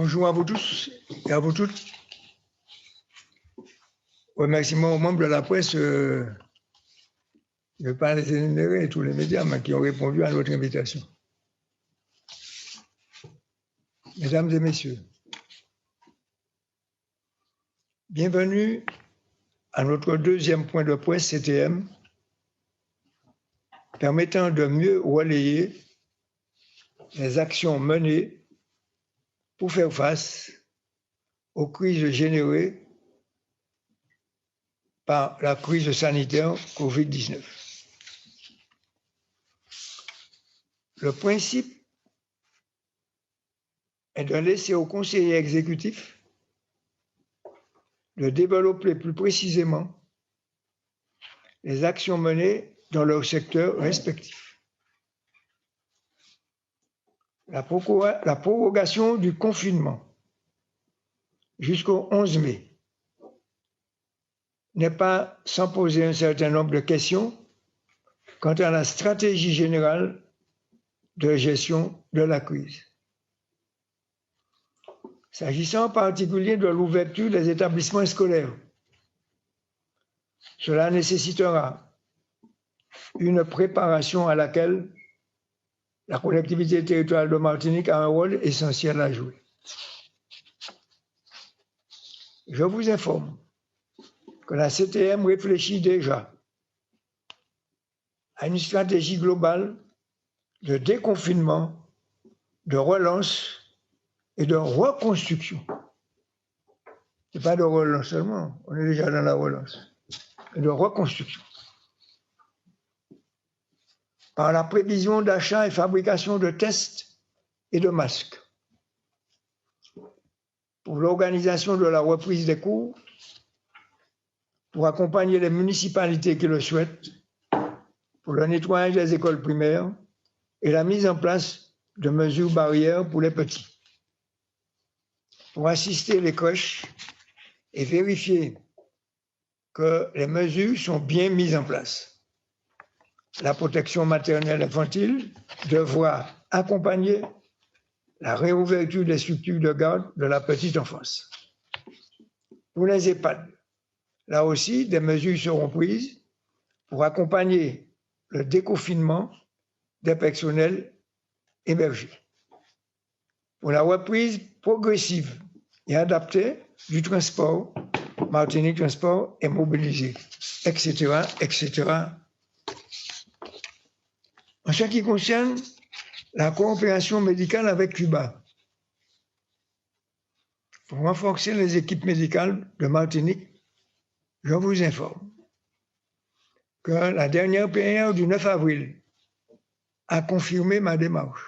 Bonjour à vous tous et à vous toutes. Remerciement aux membres de la presse, je ne vais pas les énumérer, tous les médias qui ont répondu à notre invitation. Mesdames et messieurs, bienvenue à notre deuxième point de presse CTM, permettant de mieux relayer les actions menées pour faire face aux crises générées par la crise sanitaire Covid-19. Le principe est de laisser aux conseillers exécutifs de développer plus précisément les actions menées dans leur secteur respectif. La prorogation du confinement jusqu'au 11 mai n'est pas sans poser un certain nombre de questions quant à la stratégie générale de gestion de la crise. S'agissant en particulier de l'ouverture des établissements scolaires, cela nécessitera une préparation à laquelle la collectivité territoriale de Martinique a un rôle essentiel à jouer. Je vous informe que la CTM réfléchit déjà à une stratégie globale de déconfinement, de relance et de reconstruction. Ce n'est pas de relance seulement, on est déjà dans la relance, et de reconstruction. Par la prévision d'achat et fabrication de tests et de masques, pour l'organisation de la reprise des cours, pour accompagner les municipalités qui le souhaitent, pour le nettoyage des écoles primaires et la mise en place de mesures barrières pour les petits, pour assister les crèches et vérifier que les mesures sont bien mises en place. La protection maternelle infantile devra accompagner la réouverture des structures de garde de la petite enfance. Pour les EHPAD, là aussi, des mesures seront prises pour accompagner le déconfinement des personnels émergés. Pour la reprise progressive et adaptée du transport, Martinique Transport est mobilisé, etc., etc. En ce qui concerne la coopération médicale avec Cuba, pour renforcer les équipes médicales de Martinique, je vous informe que la dernière plénière du 9 avril a confirmé ma démarche.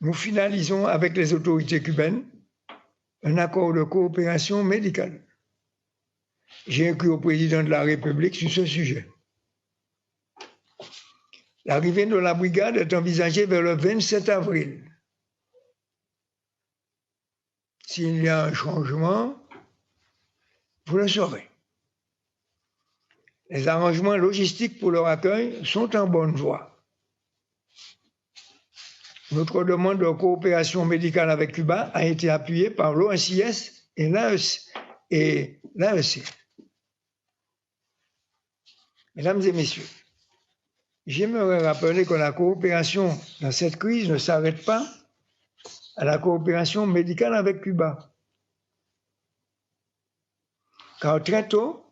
Nous finalisons avec les autorités cubaines un accord de coopération médicale. J'ai écrit au président de la République sur ce sujet. L'arrivée de la brigade est envisagée vers le 27 avril. S'il y a un changement, vous le saurez. Les arrangements logistiques pour leur accueil sont en bonne voie. Notre demande de coopération médicale avec Cuba a été appuyée par l'OMS et l'AEC. Mesdames et messieurs, j'aimerais rappeler que la coopération dans cette crise ne s'arrête pas à la coopération médicale avec Cuba. Car très tôt,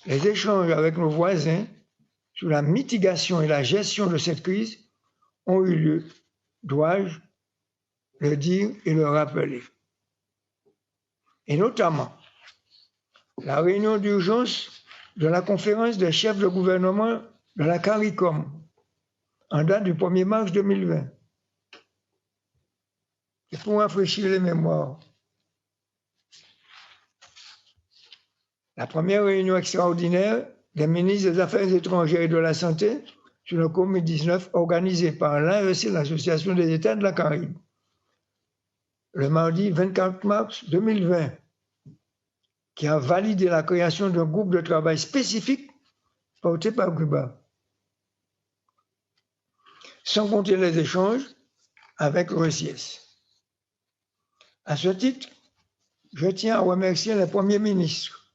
les échanges avec nos voisins sur la mitigation et la gestion de cette crise ont eu lieu, dois-je le dire et le rappeler. Et notamment, la réunion d'urgence de la conférence des chefs de gouvernement de la CARICOM en date du 1er mars 2020. Et pour rafraîchir les mémoires, la première réunion extraordinaire des ministres des Affaires étrangères et de la Santé sur le Covid-19 organisée par l'AEC, l'Association des États de la Caraïbe, le mardi 24 mars 2020, qui a validé la création d'un groupe de travail spécifique porté par Cuba. Sans compter les échanges avec l'OCS. À ce titre, je tiens à remercier les premiers ministres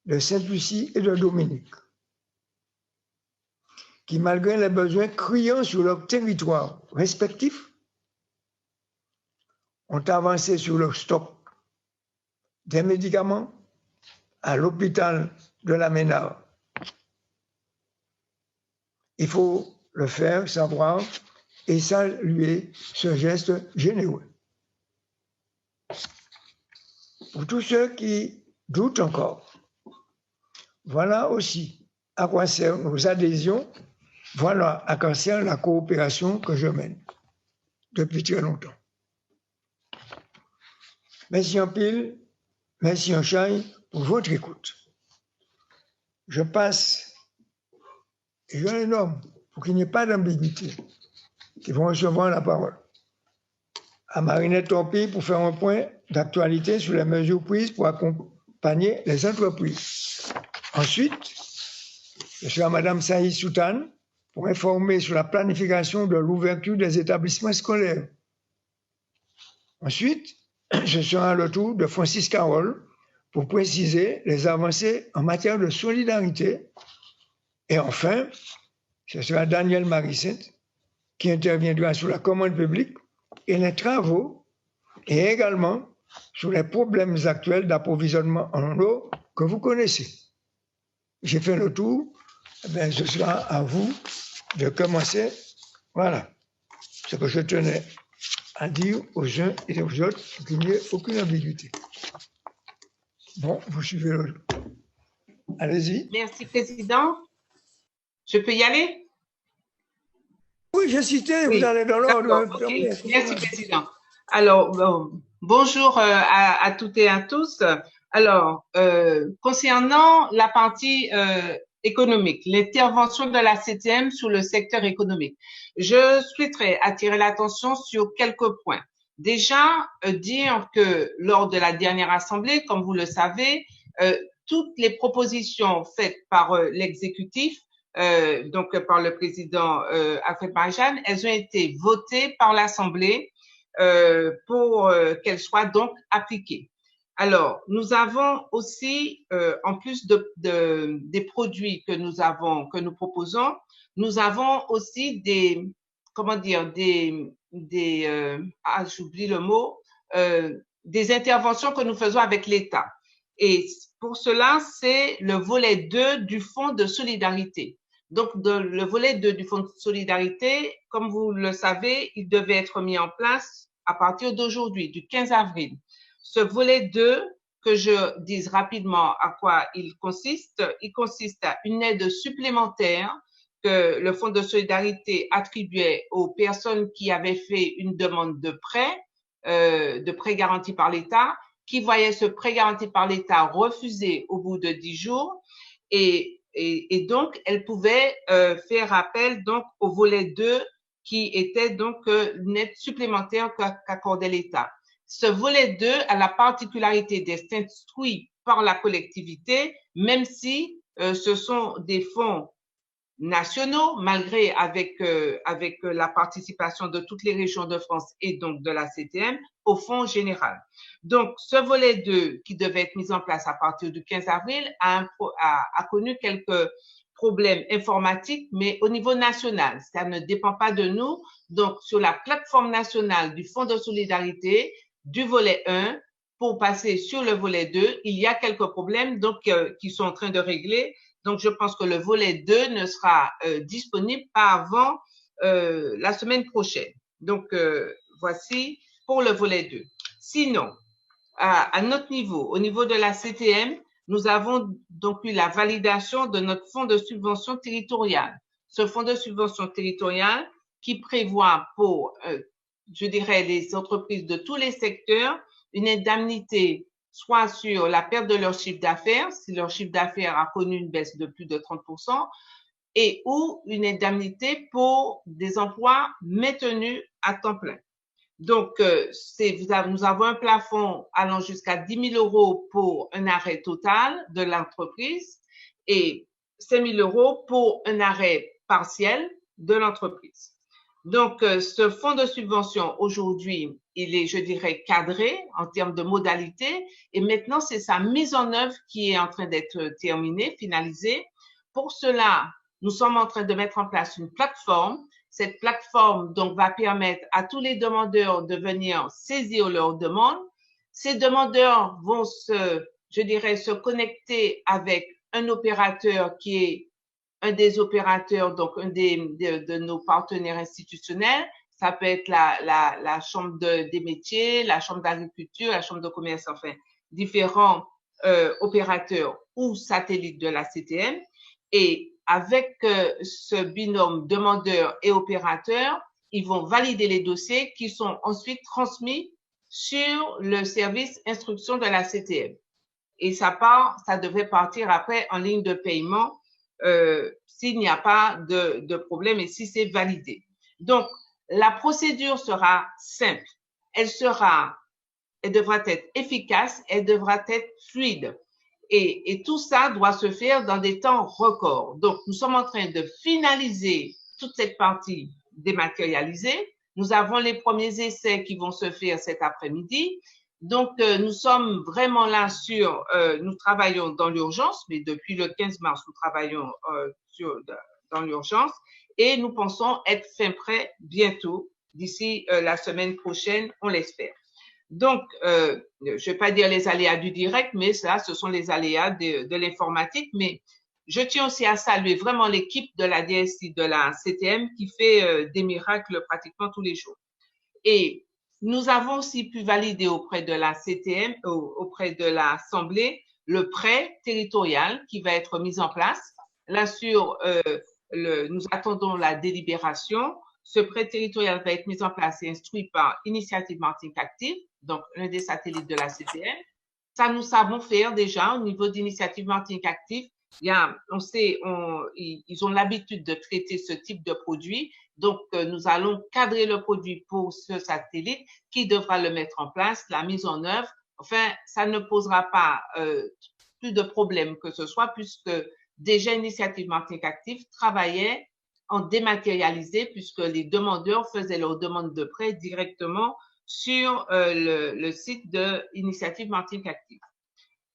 de Sainte-Lucie et de Dominique, qui, malgré les besoins criants sur leurs territoires respectifs, ont avancé sur le stock des médicaments à l'hôpital de la Ménard. Il faut le faire savoir et saluer ce geste généreux. Pour tous ceux qui doutent encore, voilà aussi à quoi servent nos adhésions, voilà à quoi sert la coopération que je mène depuis très longtemps. Merci en pile, merci en chaille pour votre écoute. Je passe, et je les nomme pour qu'il n'y ait pas d'ambiguïté, qui vont recevoir la parole. À Marinette Torpille pour faire un point d'actualité sur les mesures prises pour accompagner les entreprises. Ensuite, je suis à Madame Saïd Soutane pour informer sur la planification de l'ouverture des établissements scolaires. Ensuite, je serai à le tour de Francis Carole pour préciser les avancées en matière de solidarité. Et enfin, ce sera Daniel Marissette qui interviendra sur la commande publique et les travaux et également sur les problèmes actuels d'approvisionnement en eau que vous connaissez. J'ai fait le tour, ce sera à vous de commencer. Voilà ce que je tenais à dire aux uns et aux autres pour qu'il n'y ait aucune ambiguïté. Bon, vous suivez le... Allez-y. Merci, Président. Je peux y aller? Oui, j'ai cité, oui, vous allez dans l'ordre. Okay. Merci, Président. Alors, bonjour à toutes et à tous. Alors, concernant la partie économique, l'intervention de la CTM sur le secteur économique, je souhaiterais attirer l'attention sur quelques points. Déjà, dire que lors de la dernière assemblée, comme vous le savez, toutes les propositions faites par l'exécutif, donc par le président Alfred Marie-Jeanne, elles ont été votées par l'Assemblée pour qu'elles soient donc appliquées. Alors, nous avons aussi, en plus des produits que nous proposons, nous avons aussi des, comment dire, j'oublie le mot, des interventions que nous faisons avec l'État. Et pour cela, c'est le volet 2 du Fonds de solidarité. Donc, le volet 2 du Fonds de solidarité, comme vous le savez, il devait être mis en place à partir d'aujourd'hui, du 15 avril. Ce volet 2, que je dise rapidement à quoi il consiste à une aide supplémentaire que le Fonds de solidarité attribuait aux personnes qui avaient fait une demande de prêt garanti par l'État, qui voyaient ce prêt garanti par l'État refusé au bout de 10 jours et donc elles pouvaient faire appel donc au volet 2 qui était donc une aide supplémentaire qu'accordait l'État. Ce volet 2 a la particularité d'être instruit par la collectivité, même si ce sont des fonds nationaux, malgré avec la participation de toutes les régions de France et donc de la CTM au fonds général. Donc, ce volet 2 qui devait être mis en place à partir du 15 avril a connu quelques problèmes informatiques, mais au niveau national, ça ne dépend pas de nous. Donc, sur la plateforme nationale du Fonds de solidarité, du volet 1, pour passer sur le volet 2, il y a quelques problèmes donc qui sont en train de régler. Donc, je pense que le volet 2 ne sera disponible pas avant la semaine prochaine. Donc, voici pour le volet 2. Sinon, à notre niveau, au niveau de la CTM, nous avons donc eu la validation de notre fonds de subvention territoriale. Ce fonds de subvention territoriale qui prévoit pour, je dirais, les entreprises de tous les secteurs, une indemnité soit sur la perte de leur chiffre d'affaires, si leur chiffre d'affaires a connu une baisse de plus de 30%, et ou une indemnité pour des emplois maintenus à temps plein. Donc, nous avons un plafond allant jusqu'à 10 000 euros pour un arrêt total de l'entreprise et 5 000 euros pour un arrêt partiel de l'entreprise. Donc, ce fonds de subvention, aujourd'hui, il est, je dirais, cadré en termes de modalités. Et maintenant, c'est sa mise en œuvre qui est en train d'être terminée, finalisée. Pour cela, nous sommes en train de mettre en place une plateforme. Cette plateforme, donc, va permettre à tous les demandeurs de venir saisir leurs demandes. Ces demandeurs vont je dirais, se connecter avec un opérateur qui est un des opérateurs, donc un de nos partenaires institutionnels. Ça peut être la Chambre des métiers, la Chambre d'agriculture, la Chambre de commerce, enfin, différents opérateurs ou satellites de la CTM. Et avec ce binôme demandeur et opérateur, ils vont valider les dossiers qui sont ensuite transmis sur le service instruction de la CTM. Et ça devrait partir après en ligne de paiement s'il n'y a pas de problème et si c'est validé. Donc, la procédure sera simple. Elle devra être efficace, elle devra être fluide. Et tout ça doit se faire dans des temps records. Donc, nous sommes en train de finaliser toute cette partie dématérialisée. Nous avons les premiers essais qui vont se faire cet après-midi. Donc, nous sommes vraiment là nous travaillons dans l'urgence, mais depuis le 15 mars, nous travaillons dans l'urgence et nous pensons être fin prêt bientôt, d'ici la semaine prochaine, on l'espère. Donc, je ne vais pas dire les aléas du direct, mais ça, ce sont les aléas de l'informatique. Mais je tiens aussi à saluer vraiment l'équipe de la DSI, de la CTM, qui fait des miracles pratiquement tous les jours. Et nous avons aussi pu valider auprès de la CTM, auprès de l'Assemblée, le prêt territorial qui va être mis en place. Là, nous attendons la délibération. Ce prêt territorial va être mis en place et instruit par Initiative Martinique Active, donc l'un des satellites de la CTM. Ça, nous savons faire déjà au niveau d'Initiative Martinique Active. On sait, ils ont l'habitude de traiter ce type de produit. Donc, nous allons cadrer le produit pour ce satellite qui devra le mettre en place, la mise en œuvre. Enfin, ça ne posera pas plus de problèmes que ce soit puisque déjà Initiative Martinique Active travaillait en dématérialisé puisque les demandeurs faisaient leurs demandes de prêt directement sur le site de Initiative Martinique Active.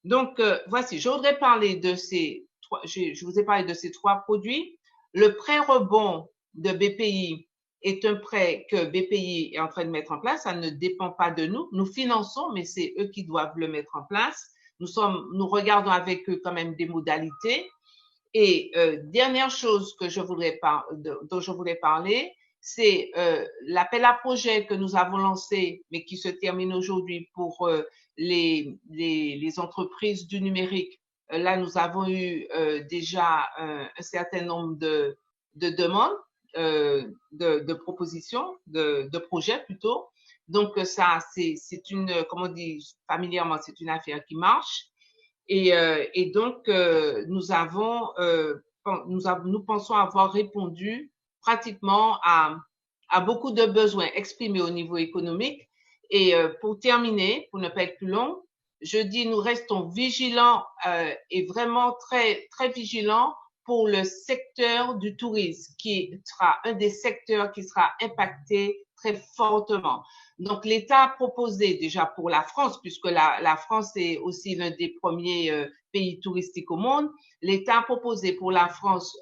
Donc, voici, je voudrais parler je vous ai parlé de ces trois produits. Le prêt rebond de BPI est un prêt que BPI est en train de mettre en place. Ça ne dépend pas de nous. Nous finançons, mais c'est eux qui doivent le mettre en place. Nous regardons avec eux quand même des modalités. Et dernière chose dont je voulais parler, c'est l'appel à projet que nous avons lancé, mais qui se termine aujourd'hui pour les entreprises du numérique. Là, nous avons eu déjà un certain nombre de demandes, de propositions, de projets plutôt. Donc ça, c'est comme on dit familièrement, c'est une affaire qui marche. Et donc, nous pensons avoir répondu pratiquement à beaucoup de besoins exprimés au niveau économique. Et pour terminer, pour ne pas être plus long, je dis nous restons vigilants et vraiment très, très vigilants pour le secteur du tourisme, qui sera un des secteurs qui sera impacté très fortement. Donc, l'État a proposé déjà pour la France, puisque la France est aussi l'un des premiers pays touristiques au monde, l'État a proposé pour la France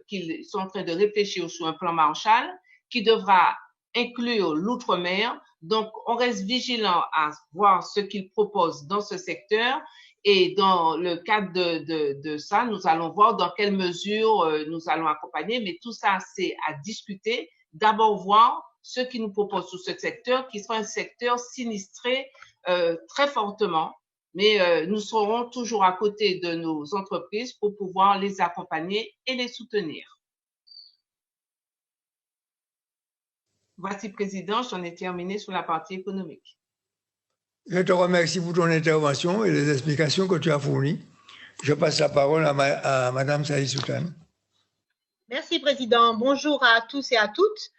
qu'ils sont en train de réfléchir sur un plan Marshall qui devra inclure l'outre-mer. Donc, on reste vigilant à voir ce qu'ils proposent dans ce secteur. Et dans le cadre de ça, nous allons voir dans quelle mesure nous allons accompagner. Mais tout ça, c'est à discuter. D'abord, voir ce qu'ils nous proposent sur ce secteur, qui sera un secteur sinistré très fortement. Mais nous serons toujours à côté de nos entreprises pour pouvoir les accompagner et les soutenir. Voici, Président, j'en ai terminé sur la partie économique. Je te remercie pour ton intervention et les explications que tu as fournies. Je passe la parole à Madame Saïd Soutane. Merci, Président. Bonjour à tous et à toutes.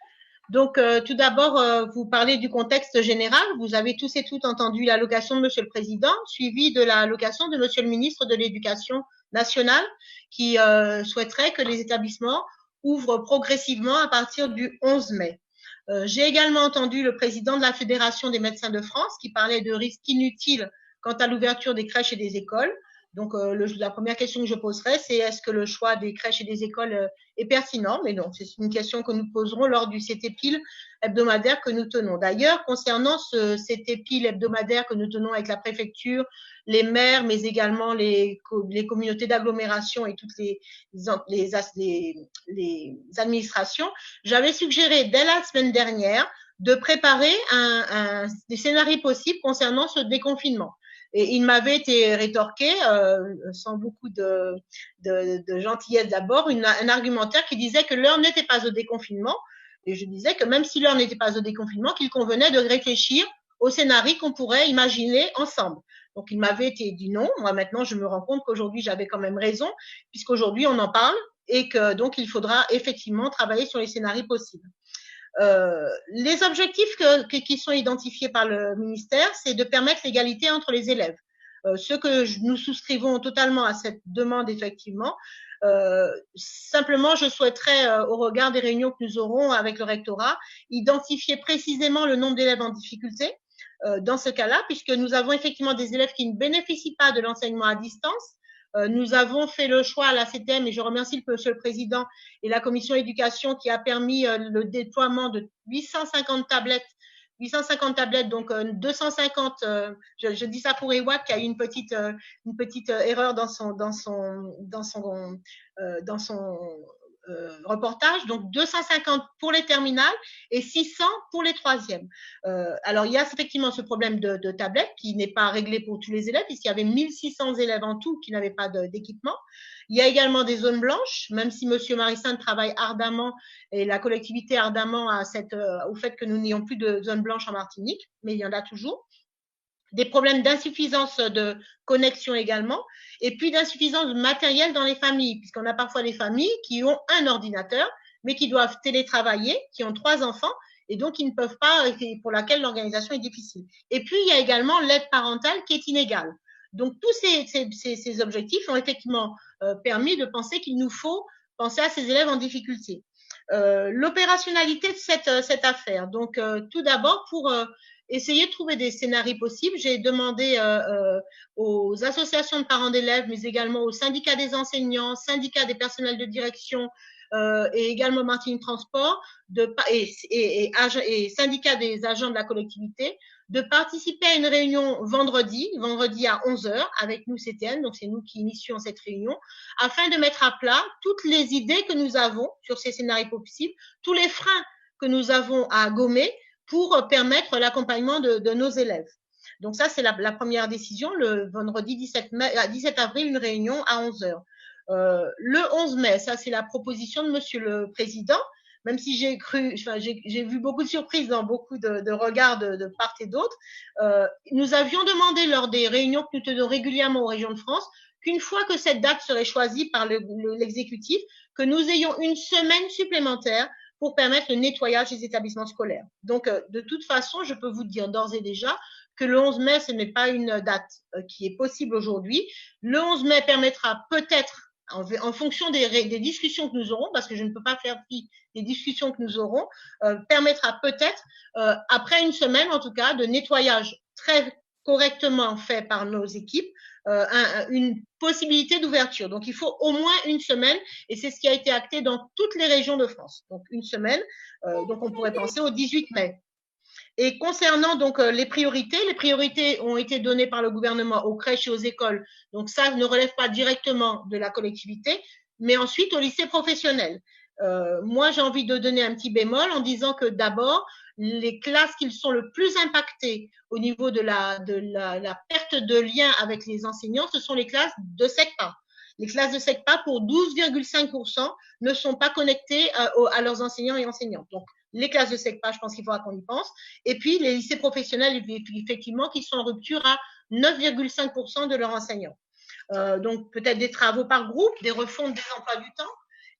Donc, tout d'abord, vous parlez du contexte général. Vous avez tous et toutes entendu l'allocation de Monsieur le Président, suivie de l'allocation de Monsieur le Ministre de l'Éducation nationale, qui souhaiterait que les établissements ouvrent progressivement à partir du 11 mai. J'ai également entendu le président de la Fédération des médecins de France qui parlait de risques inutiles quant à l'ouverture des crèches et des écoles. Donc, la première question que je poserai, c'est est-ce que le choix des crèches et des écoles est pertinent? Mais non, c'est une question que nous poserons lors du CT-PIL hebdomadaire que nous tenons. D'ailleurs, concernant ce CT-PIL hebdomadaire que nous tenons avec la préfecture, les maires, mais également les communautés d'agglomération et toutes les administrations, j'avais suggéré dès la semaine dernière de préparer des scénarios possibles concernant ce déconfinement. Et il m'avait été rétorqué, sans beaucoup de gentillesse d'abord, un argumentaire qui disait que l'heure n'était pas au déconfinement. Et je disais que même si l'heure n'était pas au déconfinement, qu'il convenait de réfléchir au scénario qu'on pourrait imaginer ensemble. Donc, il m'avait été dit non. Moi, maintenant, je me rends compte qu'aujourd'hui, j'avais quand même raison, puisqu'aujourd'hui, on en parle et que donc, il faudra effectivement travailler sur les scénarios possibles. Les objectifs qui sont identifiés par le ministère, c'est de permettre l'égalité entre les élèves. Ce que nous souscrivons totalement à cette demande, effectivement. Simplement, je souhaiterais, au regard des réunions que nous aurons avec le rectorat, identifier précisément le nombre d'élèves en difficulté dans ce cas-là, puisque nous avons effectivement des élèves qui ne bénéficient pas de l'enseignement à distance. Nous avons fait le choix à la CTM, et je remercie Monsieur le Président et la Commission éducation qui a permis le déploiement de 850 tablettes, donc 250. Je dis ça pour Ewak qui a eu une petite erreur dans son reportage, donc 250 pour les terminales et 600 pour les troisièmes. Alors, il y a effectivement ce problème de tablettes qui n'est pas réglé pour tous les élèves, puisqu'il y avait 1600 élèves en tout qui n'avaient pas d'équipement. Il y a également des zones blanches, même si Monsieur Marissin travaille ardemment et la collectivité ardemment au fait que nous n'ayons plus de zones blanches en Martinique, mais il y en a toujours. Des problèmes d'insuffisance de connexion également, et puis d'insuffisance de matériel dans les familles, puisqu'on a parfois des familles qui ont un ordinateur, mais qui doivent télétravailler, qui ont 3 enfants, et donc ils ne peuvent pas, pour laquelle l'organisation est difficile. Et puis, il y a également l'aide parentale qui est inégale. Donc, tous ces objectifs ont effectivement permis de penser qu'il nous faut penser à ces élèves en difficulté. L'opérationnalité de cette affaire. Donc, tout d'abord, pour essayer de trouver des scénarios possibles, j'ai demandé aux associations de parents d'élèves, mais également aux syndicats des enseignants, syndicats des personnels de direction et également Martinique Transport et syndicats des agents de la collectivité, de participer à une réunion vendredi à 11h avec nous CTN, donc c'est nous qui initions cette réunion, afin de mettre à plat toutes les idées que nous avons sur ces scénarios possibles, tous les freins que nous avons à gommer pour permettre l'accompagnement de nos élèves. Donc ça, c'est la première décision, le vendredi 17 avril, une réunion à 11h. Le 11 mai, ça c'est la proposition de Monsieur le Président, même si j'ai vu beaucoup de surprises dans beaucoup de regards de part et d'autre. Nous avions demandé lors des réunions que nous tenons régulièrement aux régions de France qu'une fois que cette date serait choisie par l'exécutif, que nous ayons une semaine supplémentaire pour permettre le nettoyage des établissements scolaires. Donc, de toute façon, je peux vous dire d'ores et déjà que le 11 mai, ce n'est pas une date qui est possible aujourd'hui. Le 11 mai permettra peut-être, en fonction des discussions que nous aurons, parce que je ne peux pas faire fi des discussions que nous aurons, permettra peut-être, après une semaine en tout cas, de nettoyage très correctement fait par nos équipes, une possibilité d'ouverture. Donc, il faut au moins une semaine, et c'est ce qui a été acté dans toutes les régions de France. Donc, une semaine, donc on pourrait penser au 18 mai. Et concernant donc les priorités ont été données par le gouvernement aux crèches et aux écoles. Donc, ça ne relève pas directement de la collectivité, mais ensuite au lycée professionnel. Moi, j'ai envie de donner un petit bémol en disant que d'abord, les classes qui sont le plus impactées au niveau de la perte de lien avec les enseignants, ce sont les classes de SECPA. Les classes de SECPA, pour 12,5%, ne sont pas connectées à leurs enseignants et enseignantes. Donc, les classes de SECPA, je pense qu'il faudra qu'on y pense. Et puis, les lycées professionnels, effectivement, qui sont en rupture à 9,5% de leurs enseignants. Donc, peut-être des travaux par groupe, des refontes des emplois du temps.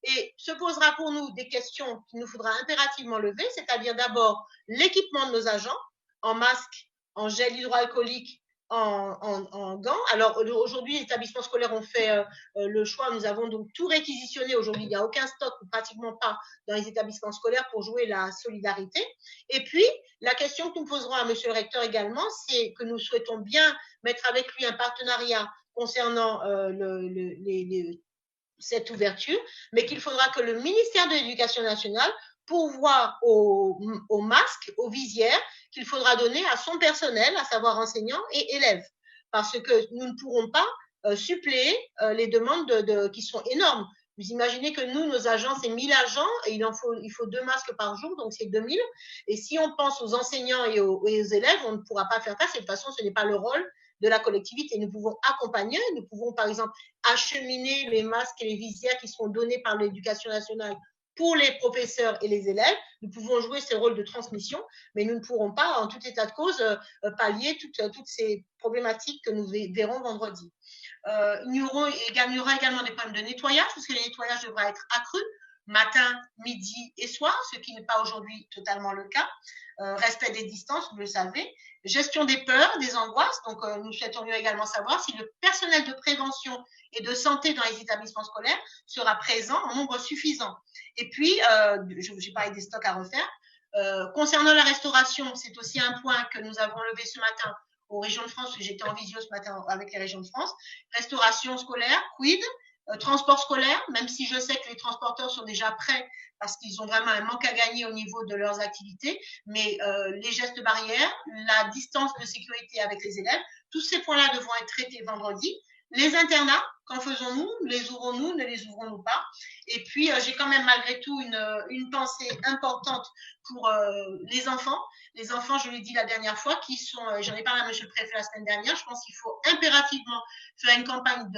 Et se posera pour nous des questions qu'il nous faudra impérativement lever, c'est-à-dire d'abord l'équipement de nos agents en masque, en gel hydroalcoolique en gants. Alors aujourd'hui, les établissements scolaires ont fait le choix. Nous avons donc tout réquisitionné. Aujourd'hui, il n'y a aucun stock, ou pratiquement pas, dans les établissements scolaires pour jouer la solidarité. Et puis, la question que nous poserons à monsieur le recteur également, c'est que nous souhaitons bien mettre avec lui un partenariat concernant cette ouverture, mais qu'il faudra que le ministère de l'Éducation nationale pourvoie aux masques, aux visières qu'il faudra donner à son personnel, à savoir enseignants et élèves, parce que nous ne pourrons pas suppléer les demandes qui sont énormes. Vous imaginez que nous, nos agents, c'est 1000 agents, et il faut 2 masques par jour, donc c'est 2000. Et si on pense aux enseignants et aux élèves, on ne pourra pas faire ça. De toute façon, ce n'est pas le rôle de la collectivité. Nous pouvons accompagner, nous pouvons par exemple acheminer les masques et les visières qui seront donnés par l'Éducation nationale pour les professeurs et les élèves. Nous pouvons jouer ce rôle de transmission, mais nous ne pourrons pas, en tout état de cause, pallier toutes ces problématiques que nous verrons vendredi. Il y aura également des problèmes de nettoyage, parce que le nettoyage devra être accru matin, midi et soir, ce qui n'est pas aujourd'hui totalement le cas. Respect des distances, vous le savez. Gestion des peurs, des angoisses. Donc, nous souhaiterions également savoir si le personnel de prévention et de santé dans les établissements scolaires sera présent en nombre suffisant. Et puis, j'ai parlé des stocks à refaire. Concernant la restauration, c'est aussi un point que nous avons levé ce matin aux régions de France, parce que j'étais en visio ce matin avec les régions de France. Restauration scolaire, quid? Transport scolaire, même si je sais que les transporteurs sont déjà prêts parce qu'ils ont vraiment un manque à gagner au niveau de leurs activités, mais les gestes barrières, la distance de sécurité avec les élèves, tous ces points-là devront être traités vendredi. Les internats, qu'en faisons-nous? Les ouvrons-nous? Ne les ouvrons-nous pas? Et puis, j'ai quand même malgré tout une pensée importante pour les enfants. Les enfants, je l'ai dit la dernière fois, qui sont, j'en ai parlé à monsieur le préfet la semaine dernière, je pense qu'il faut impérativement faire une campagne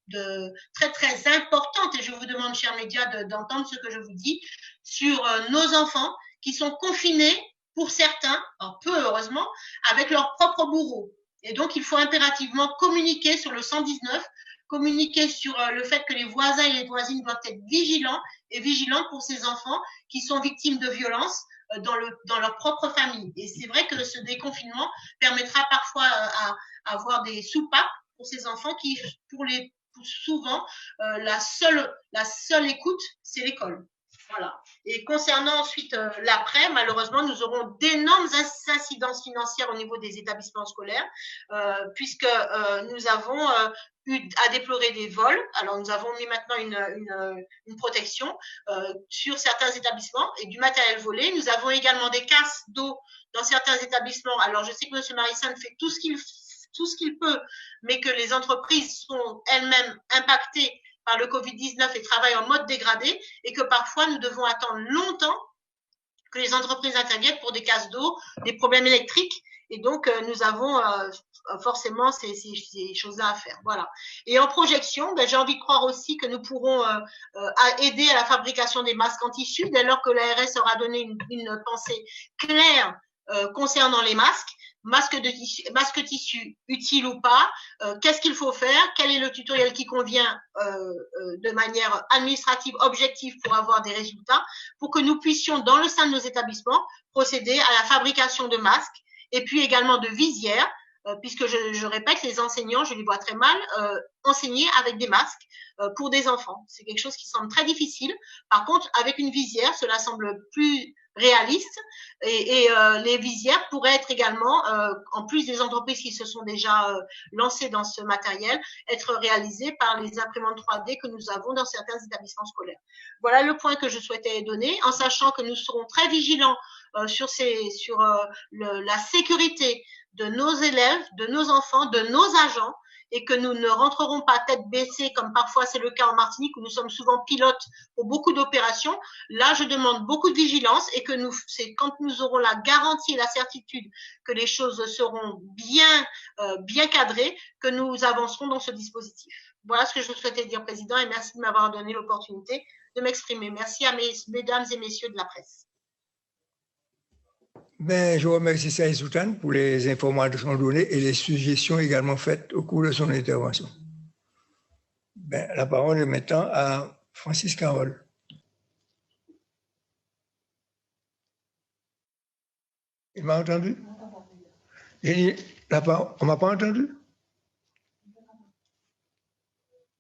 de très, très importante, et je vous demande, chers médias, d'entendre ce que je vous dis, sur nos enfants qui sont confinés, pour certains, alors peu heureusement, avec leurs propres bourreaux. Et donc, il faut impérativement communiquer sur le 119, communiquer sur le fait que les voisins et les voisines doivent être vigilants pour ces enfants qui sont victimes de violences dans leur propre famille. Et c'est vrai que ce déconfinement permettra parfois à avoir des soupapes pour ces enfants qui, pour souvent, la seule écoute, c'est l'école. Voilà. Et concernant ensuite l'après, malheureusement, nous aurons d'énormes incidences financières au niveau des établissements scolaires, puisque nous avons eu à déplorer des vols. Alors, nous avons mis maintenant une protection sur certains établissements et du matériel volé. Nous avons également des casses d'eau dans certains établissements. Alors, je sais que M. Marissan fait tout ce qu'il peut, mais que les entreprises sont elles-mêmes impactées par le Covid-19 et travaillent en mode dégradé, et que parfois nous devons attendre longtemps que les entreprises interviennent pour des casses d'eau, des problèmes électriques, et donc nous avons forcément ces choses-là à faire. Voilà. Et en projection, j'ai envie de croire aussi que nous pourrons aider à la fabrication des masques en tissu, dès lors que l'ARS aura donné une pensée claire concernant les masques. Masque tissu utile ou pas, qu'est-ce qu'il faut faire, quel est le tutoriel qui convient de manière administrative, objective pour avoir des résultats, pour que nous puissions dans le sein de nos établissements procéder à la fabrication de masques et puis également de visières, puisque je répète, les enseignants, je les vois très mal, enseigner avec des masques pour des enfants. C'est quelque chose qui semble très difficile. Par contre, avec une visière, cela semble plus réaliste, et les visières pourraient être également, en plus des entreprises qui se sont déjà lancées dans ce matériel, être réalisées par les imprimantes 3D que nous avons dans certains établissements scolaires. Voilà le point que je souhaitais donner, en sachant que nous serons très vigilants sur la sécurité de nos élèves, de nos enfants, de nos agents, et que nous ne rentrerons pas tête baissée, comme parfois c'est le cas en Martinique, où nous sommes souvent pilotes pour beaucoup d'opérations. Là, je demande beaucoup de vigilance, et que c'est quand nous aurons la garantie et la certitude que les choses seront bien cadrées, que nous avancerons dans ce dispositif. Voilà ce que je souhaitais dire, Président, et merci de m'avoir donné l'opportunité de m'exprimer. Merci à mesdames et messieurs de la presse. Je remercie Saïd Soutan pour les informations données et les suggestions également faites au cours de son intervention. La parole est maintenant à Francis Carole. Il m'a entendu? On m'a pas entendu?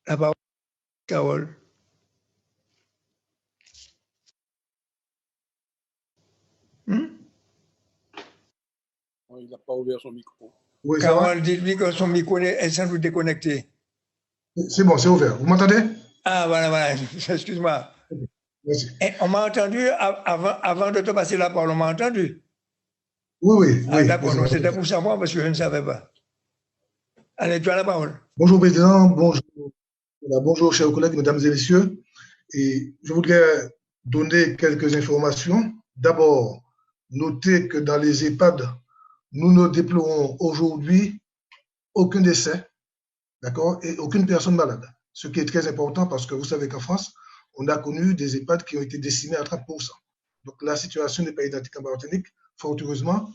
La parole, Carole. Il n'a pas ouvert son micro. Oui, ça va? Carole, dites-lui que son micro est sans doute déconnecté. C'est bon, c'est ouvert. Vous m'entendez? Ah, voilà. Excuse-moi. Merci. On m'a entendu avant de te passer la parole, on m'a entendu. Oui. Ah, d'accord, c'était pour savoir parce que je ne savais pas. Allez, tu as la parole. Bonjour, Président. Bonjour, chers collègues, mesdames et messieurs. Et je voudrais donner quelques informations. D'abord, notez que dans les EHPAD, nous ne déplorons aujourd'hui aucun décès, d'accord, et aucune personne malade. Ce qui est très important parce que vous savez qu'en France, on a connu des EHPAD qui ont été décimés à 30%. Donc la situation n'est pas identique en Martinique, fort heureusement.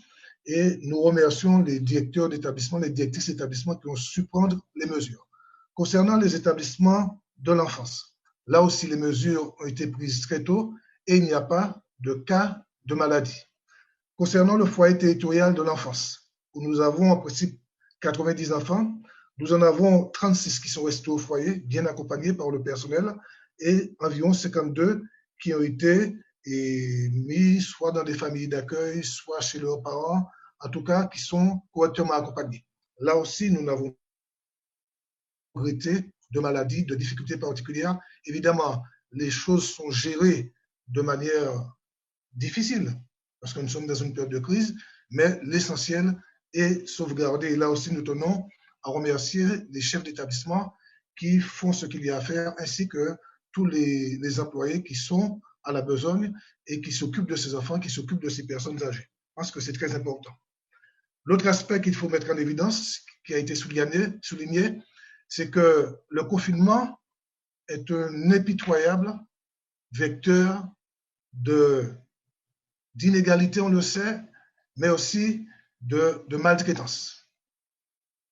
Et nous remercions les directeurs d'établissement, les directrices d'établissement qui ont su prendre les mesures. Concernant les établissements de l'enfance, là aussi les mesures ont été prises très tôt et il n'y a pas de cas de maladie. Concernant le foyer territorial de l'enfance, où nous avons en principe 90 enfants, nous en avons 36 qui sont restés au foyer, bien accompagnés par le personnel, et environ 52 qui ont été mis soit dans des familles d'accueil, soit chez leurs parents, en tout cas qui sont correctement accompagnés. Là aussi, nous n'avons pas regretté de maladies, de difficultés particulières. Évidemment, les choses sont gérées de manière difficile, parce que nous sommes dans une période de crise, mais l'essentiel est sauvegardé. Et là aussi, nous tenons à remercier les chefs d'établissement qui font ce qu'il y a à faire, ainsi que tous les employés qui sont à la besogne et qui s'occupent de ces enfants, qui s'occupent de ces personnes âgées. Je pense que c'est très important. L'autre aspect qu'il faut mettre en évidence, qui a été souligné, c'est que le confinement est un impitoyable vecteur d'inégalité, on le sait, mais aussi de maltraitance.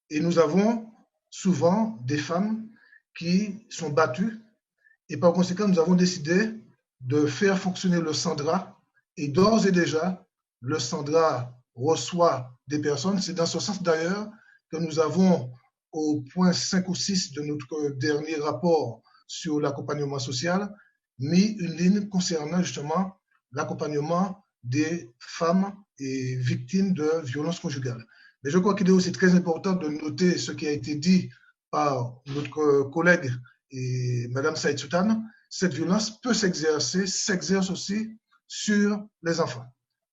Et nous avons souvent des femmes qui sont battues et par conséquent, nous avons décidé de faire fonctionner le Sandra et d'ores et déjà, le Sandra reçoit des personnes. C'est dans ce sens d'ailleurs que nous avons au point 5 ou 6 de notre dernier rapport sur l'accompagnement social mis une ligne concernant justement l'accompagnement des femmes et victimes de violences conjugales. Mais je crois qu'il est aussi très important de noter ce qui a été dit par notre collègue et Madame Saïd Soutane. Cette violence peut s'exerce aussi sur les enfants.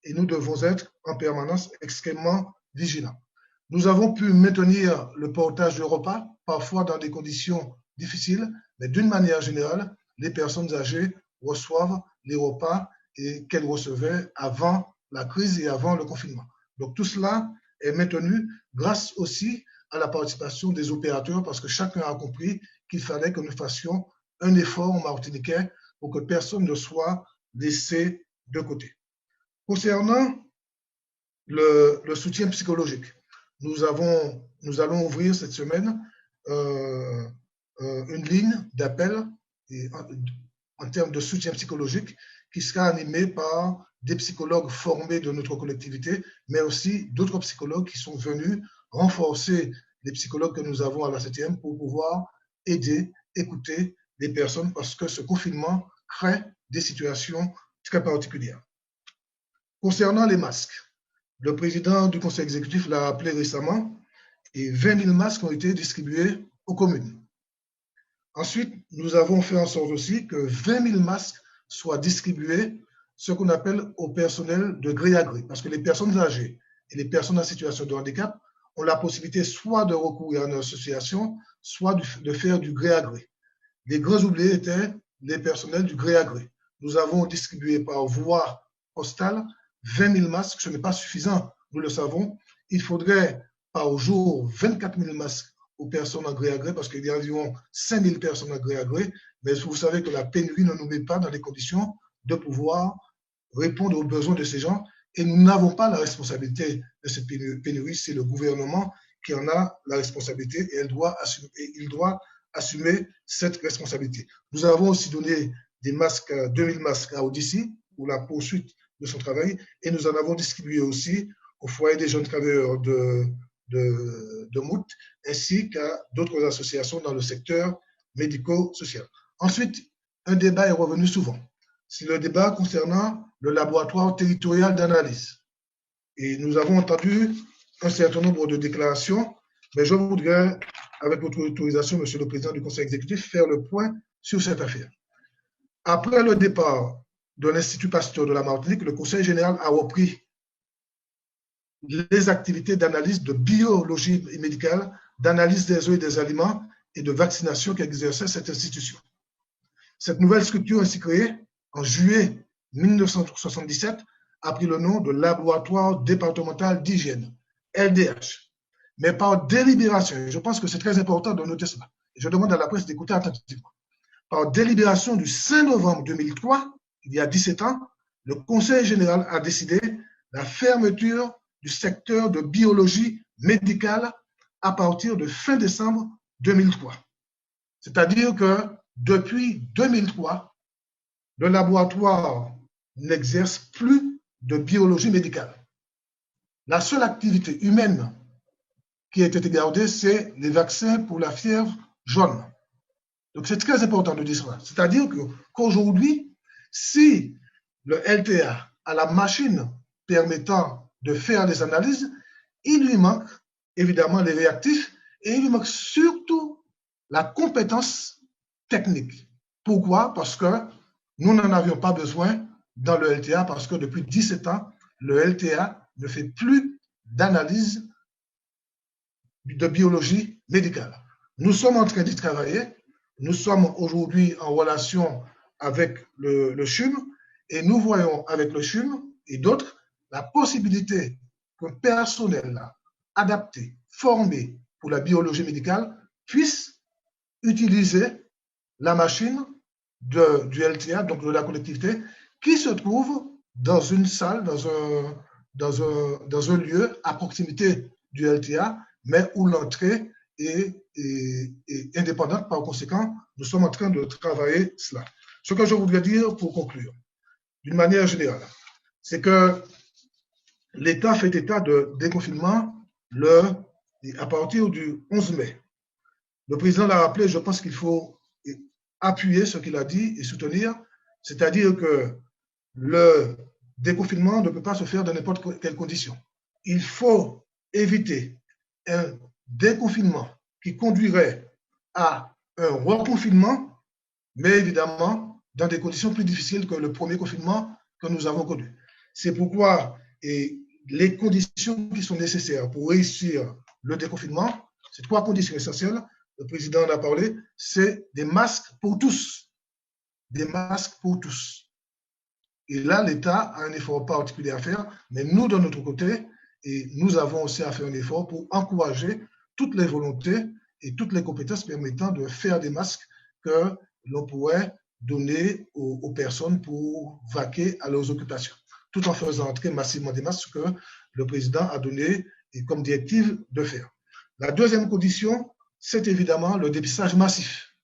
Et nous devons être en permanence extrêmement vigilants. Nous avons pu maintenir le portage de repas, parfois dans des conditions difficiles, mais d'une manière générale, les personnes âgées reçoivent les repas qu'elles recevaient avant la crise et avant le confinement. Donc tout cela est maintenu grâce aussi à la participation des opérateurs, parce que chacun a compris qu'il fallait que nous fassions un effort en martiniquais pour que personne ne soit laissé de côté. Concernant le soutien psychologique, nous allons ouvrir cette semaine une ligne d'appel en termes de soutien psychologique qui sera animée par des psychologues formés de notre collectivité, mais aussi d'autres psychologues qui sont venus renforcer les psychologues que nous avons à la 7e pour pouvoir aider, écouter les personnes, parce que ce confinement crée des situations très particulières. Concernant les masques, le président du conseil exécutif l'a rappelé récemment, et 20 000 masques ont été distribués aux communes. Ensuite, nous avons fait en sorte aussi que 20 000 masques soient distribués, ce qu'on appelle au personnel de gré à gré, parce que les personnes âgées et les personnes en situation de handicap ont la possibilité soit de recourir à une association, soit de faire du gré à gré. Les grands oubliés étaient les personnels du gré à gré. Nous avons distribué par voie postale 20 000 masques, ce n'est pas suffisant, nous le savons. Il faudrait par jour 24 000 masques aux personnes en gré à gré, parce qu'il y a environ 5 000 personnes en gré à gré, mais vous savez que la pénurie ne nous met pas dans les conditions de pouvoir répondre aux besoins de ces gens, et nous n'avons pas la responsabilité de cette pénurie, c'est le gouvernement qui en a la responsabilité, et il doit assumer cette responsabilité. Nous avons aussi donné des masques, 2000 masques à Odyssey pour la poursuite de son travail, et nous en avons distribué aussi au foyer des jeunes travailleurs de Mout, ainsi qu'à d'autres associations dans le secteur médico-social. Ensuite, un débat est revenu souvent. C'est le débat concernant le laboratoire territorial d'analyse. Et nous avons entendu un certain nombre de déclarations, mais je voudrais, avec votre autorisation, Monsieur le Président du Conseil exécutif, faire le point sur cette affaire. Après le départ de l'Institut Pasteur de la Martinique, le Conseil général a repris les activités d'analyse de biologie médicale, d'analyse des eaux et des aliments et de vaccination qu'exerçait cette institution. Cette nouvelle structure ainsi créée en juillet 1977 a pris le nom de Laboratoire départemental d'hygiène, LDH. Mais par délibération, je pense que c'est très important de noter cela, et je demande à la presse d'écouter attentivement. Par délibération du 5 novembre 2003, il y a 17 ans, le Conseil général a décidé la fermeture du secteur de biologie médicale à partir de fin décembre 2003. C'est-à-dire que depuis 2003, le laboratoire n'exerce plus de biologie médicale. La seule activité humaine qui a été gardée, c'est les vaccins pour la fièvre jaune. Donc c'est très important de dire cela. C'est-à-dire qu'aujourd'hui, si le LTA a la machine permettant de faire des analyses, il lui manque évidemment les réactifs et il lui manque surtout la compétence technique. Pourquoi? Parce que nous n'en avions pas besoin dans le LTA parce que depuis 17 ans, le LTA ne fait plus d'analyse de biologie médicale. Nous sommes en train d'y travailler. Nous sommes aujourd'hui en relation avec le CHUM et nous voyons avec le CHUM et d'autres la possibilité qu'un personnel adapté, formé pour la biologie médicale puisse utiliser la machine du LTA, donc de la collectivité, qui se trouve dans une salle, dans un lieu à proximité du LTA, mais où l'entrée est indépendante. Par conséquent, nous sommes en train de travailler cela. Ce que je voudrais dire pour conclure, d'une manière générale, c'est que l'État fait état de déconfinement à partir du 11 mai. Le président l'a rappelé, je pense qu'il faut appuyer ce qu'il a dit et soutenir, c'est-à-dire que le déconfinement ne peut pas se faire dans n'importe quelles conditions. Il faut éviter un déconfinement qui conduirait à un reconfinement, mais évidemment dans des conditions plus difficiles que le premier confinement que nous avons connu. C'est pourquoi les conditions qui sont nécessaires pour réussir le déconfinement, ces trois conditions essentielles, le président en a parlé, c'est des masques pour tous. Des masques pour tous. Et là, l'État a un effort particulier à faire, mais nous, de notre côté, et nous avons aussi à faire un effort pour encourager toutes les volontés et toutes les compétences permettant de faire des masques que l'on pourrait donner aux personnes pour vaquer à leurs occupations, tout en faisant entrer massivement des masques que le président a donné comme directive de faire. La deuxième condition, c'est évidemment le dépistage massif.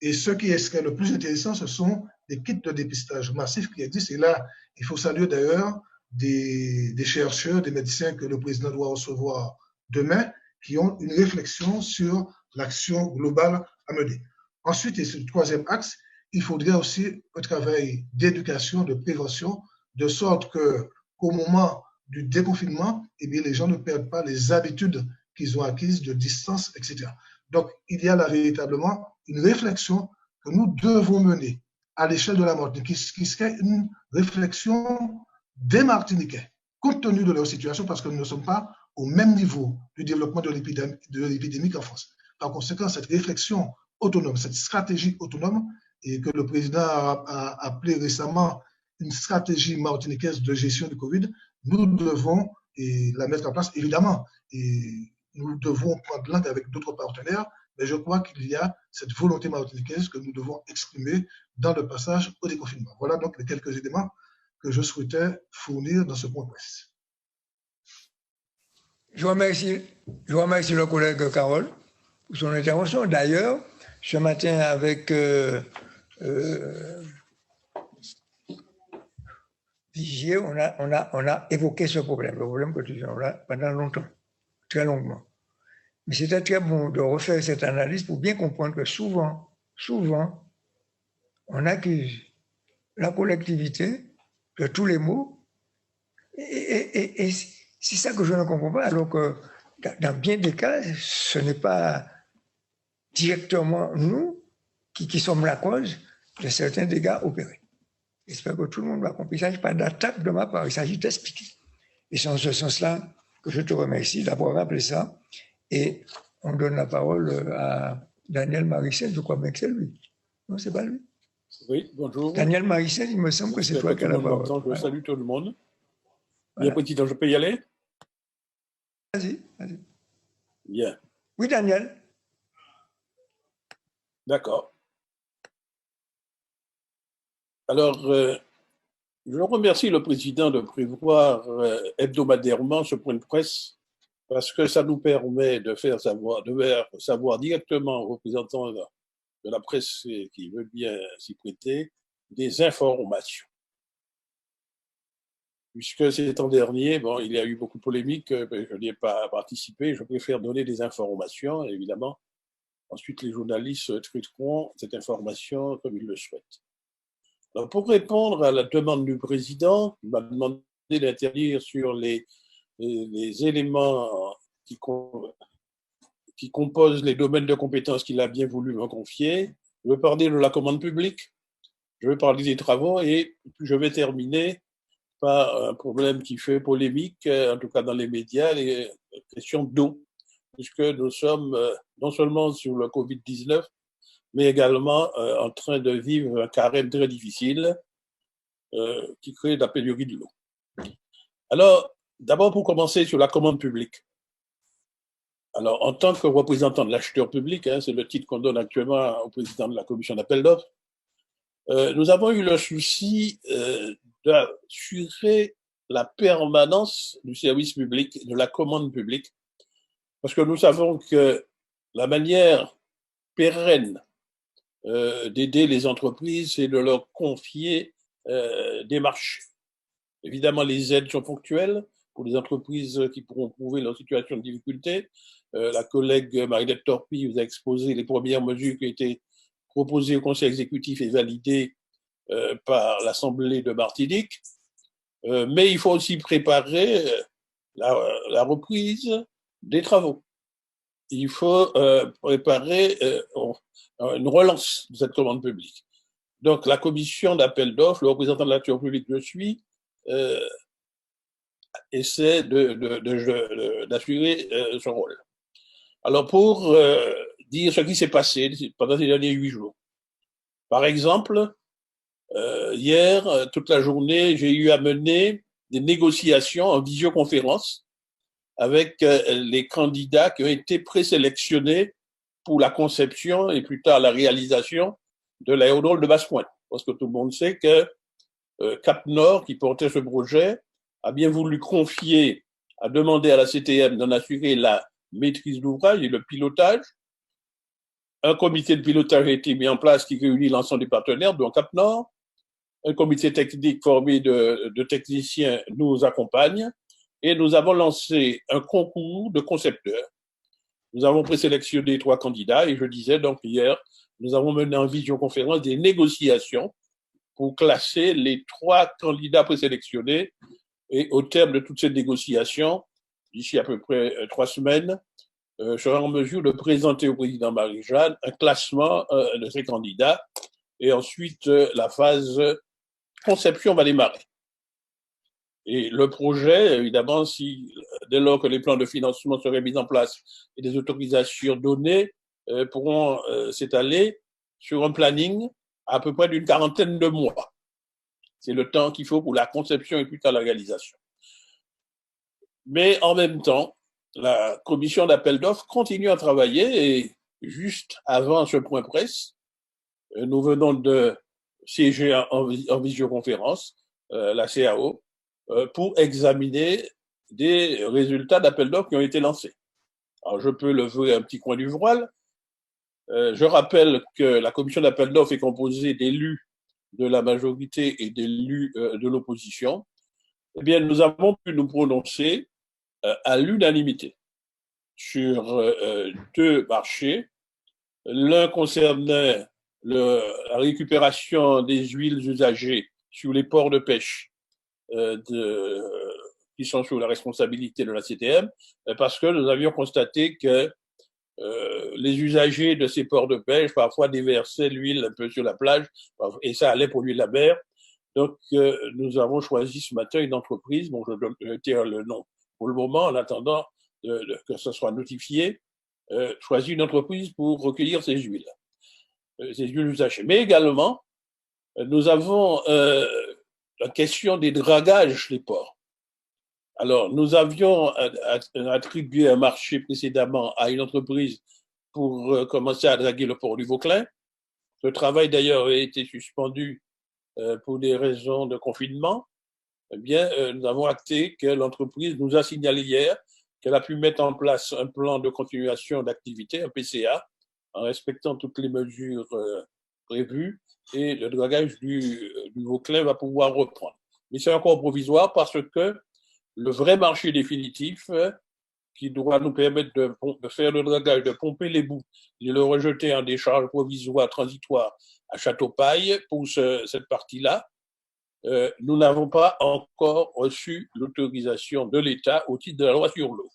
Et ce qui serait le plus intéressant, ce sont les kits de dépistage massif qui existent. Et là, il faut saluer d'ailleurs des chercheurs, des médecins que le président doit recevoir demain, qui ont une réflexion sur l'action globale à mener. Ensuite, et c'est le troisième axe, il faudrait aussi un travail d'éducation, de prévention, de sorte qu'au moment du déconfinement, eh bien, les gens ne perdent pas les habitudes qu'ils ont acquises de distance, etc. Donc, il y a là véritablement une réflexion que nous devons mener à l'échelle de la Martinique, qui serait une réflexion des Martiniquais, compte tenu de leur situation, parce que nous ne sommes pas au même niveau du développement de l'épidémie qu'en France. Par conséquent, cette réflexion autonome, cette stratégie autonome, et que le président a appelé récemment une stratégie martiniquaise de gestion du Covid, nous devons la mettre en place, évidemment, et nous devons prendre langue avec d'autres partenaires, mais je crois qu'il y a cette volonté martiniquaise que nous devons exprimer dans le passage au déconfinement. Voilà donc les quelques éléments que je souhaitais fournir dans ce point presse. Je remercie le collègue Carole pour son intervention. D'ailleurs, ce matin, avec Vigier, on a évoqué ce problème, le problème que tu viens là, pendant longtemps, très longuement. Mais c'était très bon de refaire cette analyse pour bien comprendre que souvent, on accuse la collectivité de tous les maux. Et c'est ça que je ne comprends pas, alors que dans bien des cas, ce n'est pas directement nous qui sommes la cause de certains dégâts opérés. J'espère que tout le monde va comprendre. Il ne s'agit pas d'attaque de ma part, il s'agit d'expliquer. Et c'est en ce sens-là que je te remercie d'avoir rappelé ça. Et on donne la parole à Daniel Marissel, je crois bien que c'est lui. Non, c'est pas lui. Oui, bonjour. Daniel Marissel, il me semble que c'est toi qui as la parole. Je salue tout le monde. Bien, président, je peux y aller? Vas-y. Bien. Oui, Daniel. D'accord. Alors, je remercie le président de prévoir hebdomadairement ce point de presse parce que ça nous permet de faire savoir directement aux représentants de la presse qui veut bien s'y prêter des informations. Puisque ces temps derniers, bon, il y a eu beaucoup de polémiques, je n'y ai pas participé, je préfère donner des informations, évidemment. Ensuite, les journalistes traiteront cette information comme ils le souhaitent. Alors, pour répondre à la demande du président, il m'a demandé d'intervenir sur les éléments qui composent les domaines de compétences qu'il a bien voulu me confier. Je vais parler de la commande publique, je vais parler des travaux et puis je vais terminer par un problème qui fait polémique, en tout cas dans les médias, les questions d'eau, puisque nous sommes non seulement sur le Covid-19, mais également en train de vivre un carême très difficile qui crée la pénurie de l'eau. Alors, d'abord pour commencer sur la commande publique. Alors, en tant que représentant de l'acheteur public, c'est le titre qu'on donne actuellement au président de la commission d'appel d'offres, nous avons eu le souci d'assurer la permanence du service public, de la commande publique, parce que nous savons que la manière pérenne d'aider les entreprises, c'est de leur confier des marchés. Évidemment, les aides sont ponctuelles pour les entreprises qui pourront prouver leur situation de difficulté. La collègue Marie-Lette Torpille vous a exposé les premières mesures qui ont été proposées au Conseil exécutif et validées par l'Assemblée de Martinique. Mais il faut aussi préparer la reprise des travaux. Il faut préparer une relance de cette commande publique. Donc, la commission d'appel d'offres, le représentant de l'action publique que je suis, essaie d'assurer ce rôle. Alors, pour dire ce qui s'est passé pendant ces derniers 8 jours. Par exemple, hier, toute la journée, j'ai eu à mener des négociations en visioconférence avec les candidats qui ont été présélectionnés pour la conception et plus tard la réalisation de l'aérodrome de Basse-Pointe. Parce que tout le monde sait que Cap Nord, qui portait ce projet, a bien voulu confier, a demandé à la CTM d'en assurer la maîtrise d'ouvrage et le pilotage. Un comité de pilotage a été mis en place qui réunit l'ensemble des partenaires, dont Cap Nord. Un comité technique formé de techniciens nous accompagne et nous avons lancé un concours de concepteurs. Nous avons présélectionné 3 candidats et je disais donc hier, nous avons mené en visioconférence des négociations pour classer les 3 candidats présélectionnés et au terme de toutes ces négociations, d'ici à peu près 3 semaines, je serai en mesure de présenter au président Marie-Jeanne un classement de ces candidats et ensuite la phase conception va démarrer. Et le projet, évidemment, dès lors que les plans de financement seraient mis en place et des autorisations données, pourront s'étaler sur un planning à peu près d'une 40aine de mois. C'est le temps qu'il faut pour la conception et plus tard la réalisation. Mais en même temps, la commission d'appel d'offres continue à travailler et juste avant ce point presse, nous venons de siéger en visioconférence, la CAO, pour examiner des résultats d'appel d'offres qui ont été lancés. Alors, je peux lever un petit coin du voile. Je rappelle que la commission d'appel d'offres est composée d'élus de la majorité et d'élus de l'opposition, eh bien, nous avons pu nous prononcer à l'unanimité sur deux marchés. L'un concernait la récupération des huiles usagées sur les ports de pêche qui sont sous la responsabilité de la CTM, parce que nous avions constaté que les usagers de ces ports de pêche parfois déversaient l'huile un peu sur la plage et ça allait polluer la mer. Donc, nous avons choisi ce matin une entreprise, bon, je tire le nom pour le moment en attendant que ça soit notifié, choisi une entreprise pour recueillir ces huiles usagées. Mais également, nous avons la question des dragages des ports. Alors, nous avions attribué un marché précédemment à une entreprise pour commencer à draguer le port du Vauclin. Ce travail, d'ailleurs, a été suspendu pour des raisons de confinement. Eh bien, nous avons acté que l'entreprise nous a signalé hier qu'elle a pu mettre en place un plan de continuation d'activité, un PCA, en respectant toutes les mesures prévues, et le dragage du Vauclin va pouvoir reprendre. Mais c'est encore provisoire parce que le vrai marché définitif qui doit nous permettre de faire le dragage, de pomper les bouts, de le rejeter en décharge provisoire, transitoire à Châteaupaille pour cette partie-là, nous n'avons pas encore reçu l'autorisation de l'État au titre de la loi sur l'eau.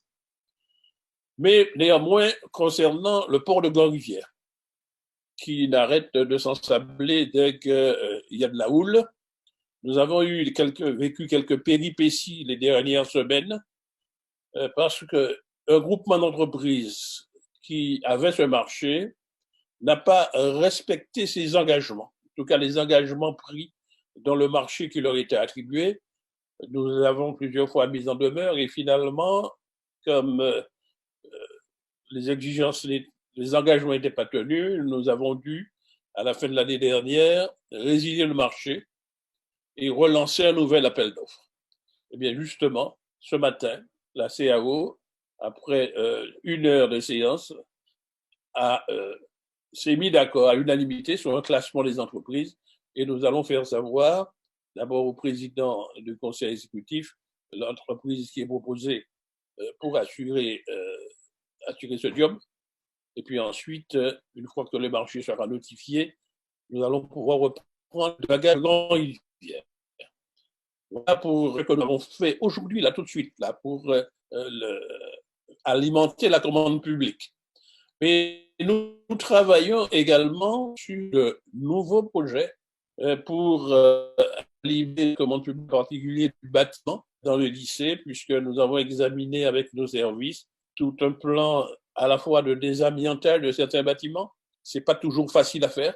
Mais néanmoins, concernant le port de Grand-Rivière, qui n'arrête de s'ensabler dès qu'il y a de la houle, nous avons vécu quelques péripéties les dernières semaines parce qu'un groupement d'entreprises qui avait ce marché n'a pas respecté ses engagements, en tout cas les engagements pris dans le marché qui leur était attribué. Nous avons plusieurs fois mis en demeure et finalement, comme les exigences, les engagements n'étaient pas tenus, nous avons dû, à la fin de l'année dernière, résilier le marché et relancer un nouvel appel d'offres. Eh bien, justement, ce matin, la CAO, après une heure de séance, s'est mis d'accord à l'unanimité sur un classement des entreprises et nous allons faire savoir, d'abord au président du conseil exécutif, l'entreprise qui est proposée pour assurer ce job. Et puis ensuite, une fois que le marché sera notifié, nous allons pouvoir reprendre le bagage Grand-Rivière. Voilà pour ce que nous avons fait aujourd'hui, là, tout de suite, là, pour alimenter la commande publique. Mais nous travaillons également sur de nouveaux projets pour alimenter la commande publique, en particulier du bâtiment dans le lycée, puisque nous avons examiné avec nos services tout un plan à la fois de désamiantage de certains bâtiments. C'est pas toujours facile à faire.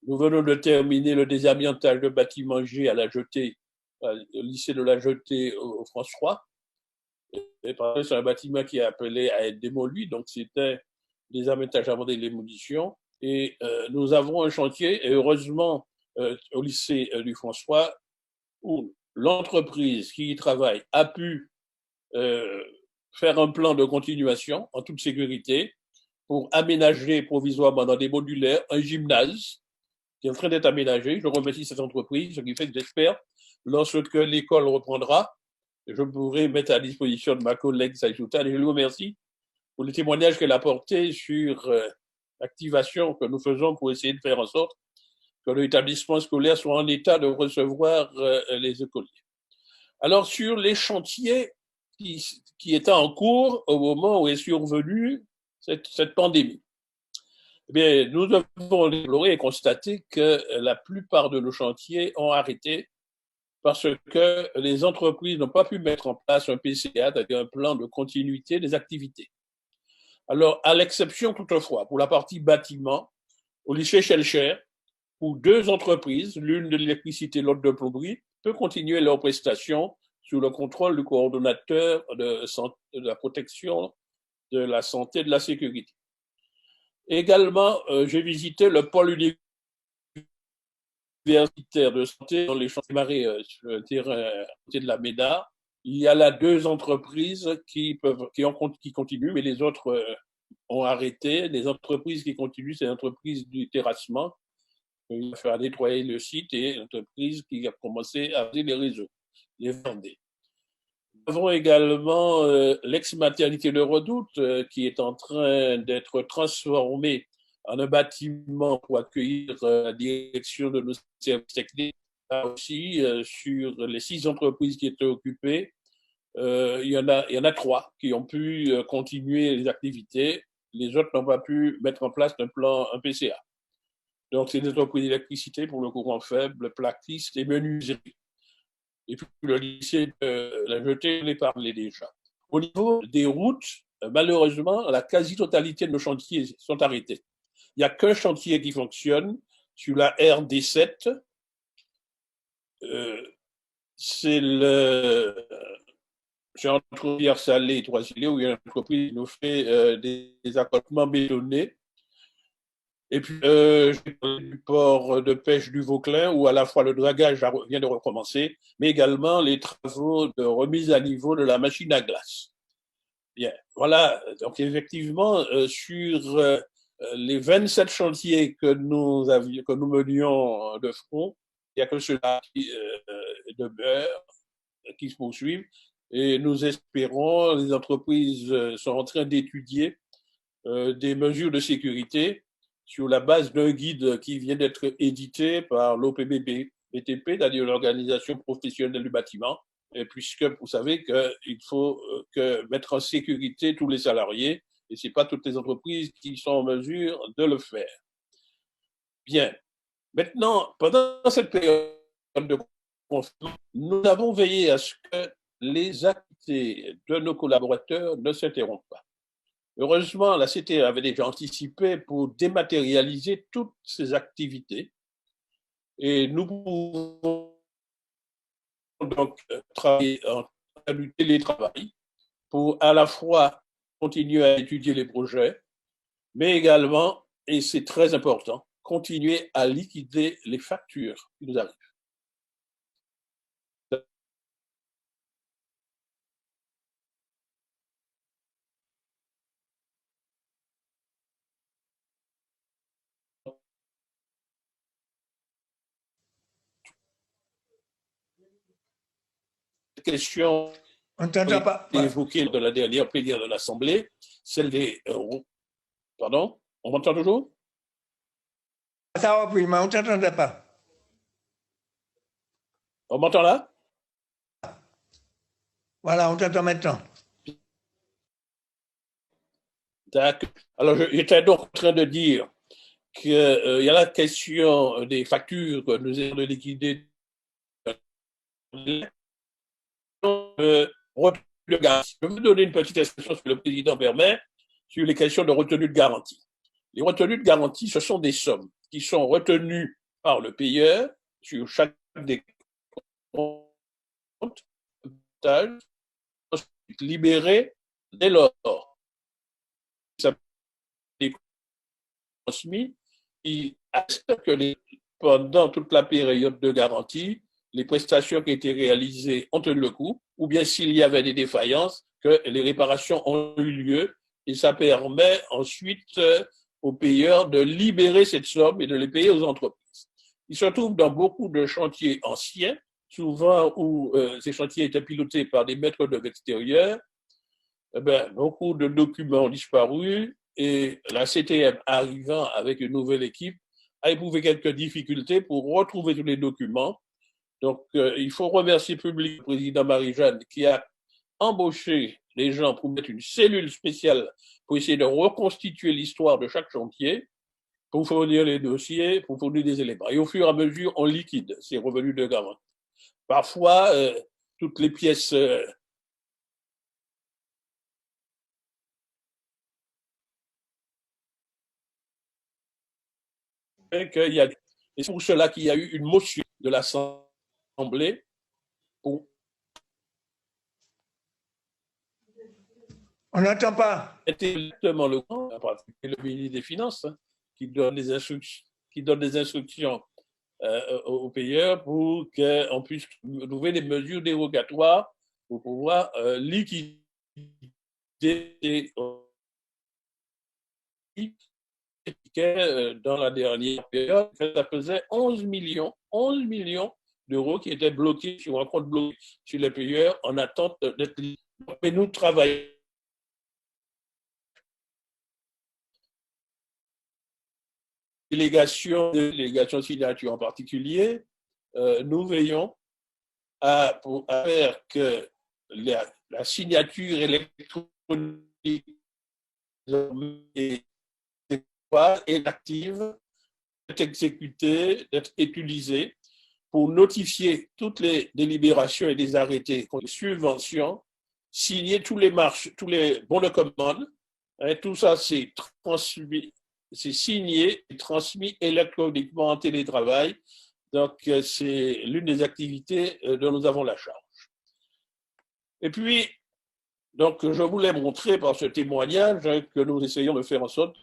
Nous venons de terminer le désamiantage de bâtiment G à la Jetée, au lycée de la Jetée au François. C'est un bâtiment qui est appelé à être démoli, donc c'était des aménagements avant des démolitions. Et nous avons un chantier, et heureusement, au lycée du François, où l'entreprise qui y travaille a pu faire un plan de continuation en toute sécurité pour aménager provisoirement dans des modulaires un gymnase qui est en train d'être aménagé. Je remercie cette entreprise, ce qui fait que j'espère, lorsque l'école reprendra, je pourrai mettre à disposition de ma collègue Saïsoutan, et je lui remercie pour le témoignage qu'elle a porté sur l'activation que nous faisons pour essayer de faire en sorte que l'établissement scolaire soit en état de recevoir les écoliers. Alors, sur les chantiers qui étaient en cours au moment où est survenue cette pandémie, eh bien, nous avons déploré et constaté que la plupart de nos chantiers ont arrêté parce que les entreprises n'ont pas pu mettre en place un PCA, c'est-à-dire un plan de continuité des activités. Alors, à l'exception toutefois, pour la partie bâtiment, au lycée Schellcher, où deux entreprises, l'une de l'électricité, l'autre de plomberie, peuvent continuer leurs prestations sous le contrôle du coordonnateur de la protection de la santé et de la sécurité. Également, j'ai visité le pôle universitaire de santé dans les champs de marée sur le terrain de la MEDA. Il y a là deux entreprises qui continuent, mais les autres ont arrêté. Les entreprises qui continuent, c'est l'entreprise du terrassement Il va faire nettoyer le site et l'entreprise qui a commencé à faire les réseaux, les Vendées. Nous avons également l'ex-maternité de Redoute qui est en train d'être transformée en un bâtiment pour accueillir la direction de nos services techniques. Là aussi, sur les 6 entreprises qui étaient occupées, il y en a 3 qui ont pu continuer les activités. Les autres n'ont pas pu mettre en place un PCA. Donc, c'est des entreprises d'électricité pour le courant faible, plaquistes et menuiseries. Et puis, le lycée de la Jetée, je l'ai parlé déjà. Au niveau des routes, malheureusement, la quasi-totalité de nos chantiers sont arrêtés. Il n'y a qu'un chantier qui fonctionne sur la RD7. C'est entre Pierre-Salé et Trois-Îlets, où il y a une entreprise qui nous fait des accotements bétonnés. Et puis, j'ai parlé du port de pêche du Vauclin, où à la fois le dragage vient de recommencer, mais également les travaux de remise à niveau de la machine à glace. Bien, voilà. Donc, effectivement, sur les 27 chantiers que nous menions de front, il n'y a que ceux-là qui demeurent, qui se poursuivent. Et nous espérons, les entreprises sont en train d'étudier des mesures de sécurité sur la base d'un guide qui vient d'être édité par l'OPBB BTP, c'est-à-dire l'Organisation professionnelle du bâtiment, et puisque vous savez qu'il faut mettre en sécurité tous les salariés, et ce n'est pas toutes les entreprises qui sont en mesure de le faire. Bien. Maintenant, pendant cette période de confinement, nous avons veillé à ce que les activités de nos collaborateurs ne s'interrompent pas. Heureusement, la CTE avait déjà anticipé pour dématérialiser toutes ces activités et nous pouvons donc travailler en du télétravail pour à la fois continuer à étudier les projets, mais également, et c'est très important, continuer à liquider les factures qui nous arrivent. Question évoquée dans la dernière plénière de l'Assemblée, celle des... pardon, on m'entend toujours? Ça a repris, mais on ne t'entendait pas. On m'entend là? Voilà, on t'entend maintenant. D'accord. Alors, j'étais donc en train de dire qu'il y a la question des factures que nous avons de liquider. Je vais donner une petite expression, si le président permet, sur les questions de retenue de garantie. Les retenues de garantie, ce sont des sommes qui sont retenues par le payeur sur chaque des comptes, ensuite libérées dès lors. Ça est transmis, il accepte que pendant toute la période de garantie, les prestations qui étaient réalisées ont tenu le coup, ou bien s'il y avait des défaillances, que les réparations ont eu lieu, et ça permet ensuite aux payeurs de libérer cette somme et de les payer aux entreprises. Il se trouve dans beaucoup de chantiers anciens, souvent où ces chantiers étaient pilotés par des maîtres d'œuvre extérieurs, beaucoup de documents ont disparu et la CTM arrivant avec une nouvelle équipe a éprouvé quelques difficultés pour retrouver tous les documents. Donc, il faut remercier publiquement le président Marie-Jeanne qui a embauché les gens pour mettre une cellule spéciale pour essayer de reconstituer l'histoire de chaque chantier, pour fournir les dossiers, pour fournir des éléments. Et au fur et à mesure, on liquide ces revenus de garantie. Parfois, toutes les pièces et c'est pour cela qu'il y a eu une motion de l'Assemblée pour... On n'entend pas. C'était exactement le ministre des Finances qui donne des instructions aux payeurs pour qu'on puisse trouver des mesures dérogatoires pour pouvoir liquider indiquait dans la dernière période que ça faisait 11 millions d'euros qui étaient bloqués sur un compte bloqué sur les payeurs en attente d'être libres. Mais nous travaillons. Délégation signature en particulier, nous veillons à faire que la signature électronique est active, d'être exécutée, d'être utilisée pour notifier toutes les délibérations et les arrêtés, les subventions, signer tous les bons de commande. Tout ça, c'est transmis. C'est signé et transmis électroniquement en télétravail. Donc, c'est l'une des activités dont nous avons la charge. Et puis, donc, je voulais montrer par ce témoignage que nous essayons de faire en sorte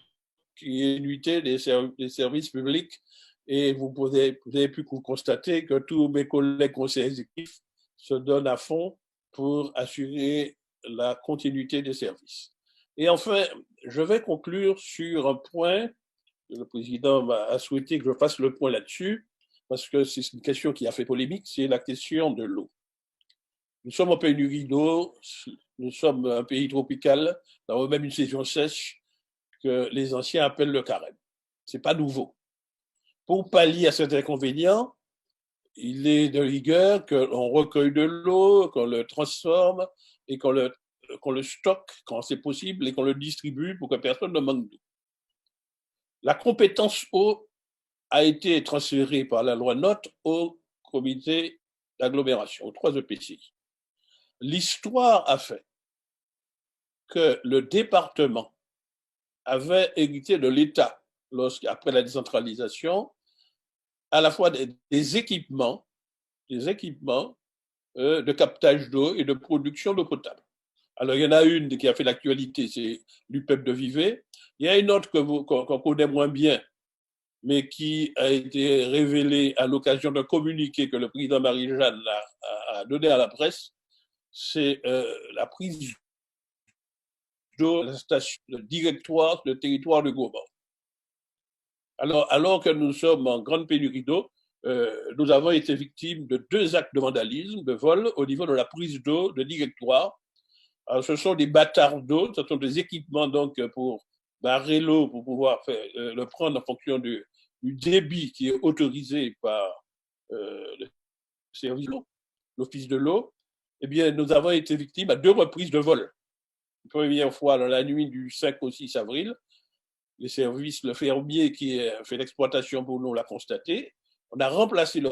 qu'il y ait une unité des services publics. Et vous avez pu constater que tous mes collègues conseillers exécutifs se donnent à fond pour assurer la continuité des services. Et enfin, je vais conclure sur un point. Le président a souhaité que je fasse le point là-dessus, parce que c'est une question qui a fait polémique, c'est la question de l'eau. Nous sommes en pénurie d'eau, nous sommes un pays tropical, nous avons même une saison sèche que les anciens appellent le carême. Ce n'est pas nouveau. Pour pallier à cet inconvénient, il est de rigueur qu'on recueille de l'eau, qu'on le transforme et qu'on le stocke quand c'est possible et qu'on le distribue pour que personne ne manque d'eau. La compétence eau a été transférée par la loi NOTRe au comité d'agglomération, aux 3 EPCI. L'histoire a fait que le département avait hérité de l'État, après la décentralisation, à la fois des équipements de captage d'eau et de production d'eau potable. Alors, il y en a une qui a fait l'actualité, c'est l'UPEP de Vevey. Il y a une autre qu'on connaît moins bien, mais qui a été révélée à l'occasion d'un communiqué que le président Marie-Jeanne a donné à la presse. C'est la prise d'eau de la station de directoire, le territoire de Gourmand. Alors que nous sommes en grande pénurie d'eau, nous avons été victimes de 2 actes de vandalisme, de vol au niveau de la prise d'eau de directoire. Alors, ce sont des bâtards d'eau, ce sont des équipements donc pour barrer l'eau, pour pouvoir le prendre en fonction du débit qui est autorisé par le service de l'eau, l'office de l'eau. Eh bien, nous avons été victimes à 2 reprises de vol. Une première fois dans la nuit du 5 au 6 avril, le fermier qui a fait l'exploitation pour nous l'a constaté. On a remplacé le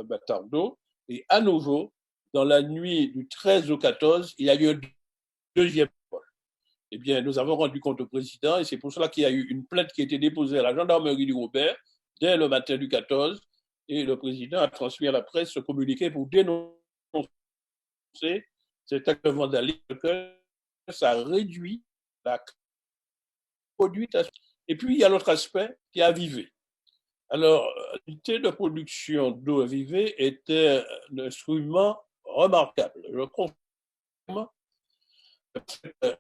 bâtard d'eau et à nouveau, dans la nuit du 13 au 14, il y a eu un 2e vol. Eh bien, nous avons rendu compte au président et c'est pour cela qu'il y a eu une plainte qui a été déposée à la gendarmerie du Robert dès le matin du 14 et le président a transmis à la presse ce communiqué pour dénoncer cet acte de vandalisme que ça réduit la production. Et puis, il y a l'autre aspect qui est à Vevey. Alors, l'unité de production d'eau à Vevey était un instrument remarquable. Je confirme.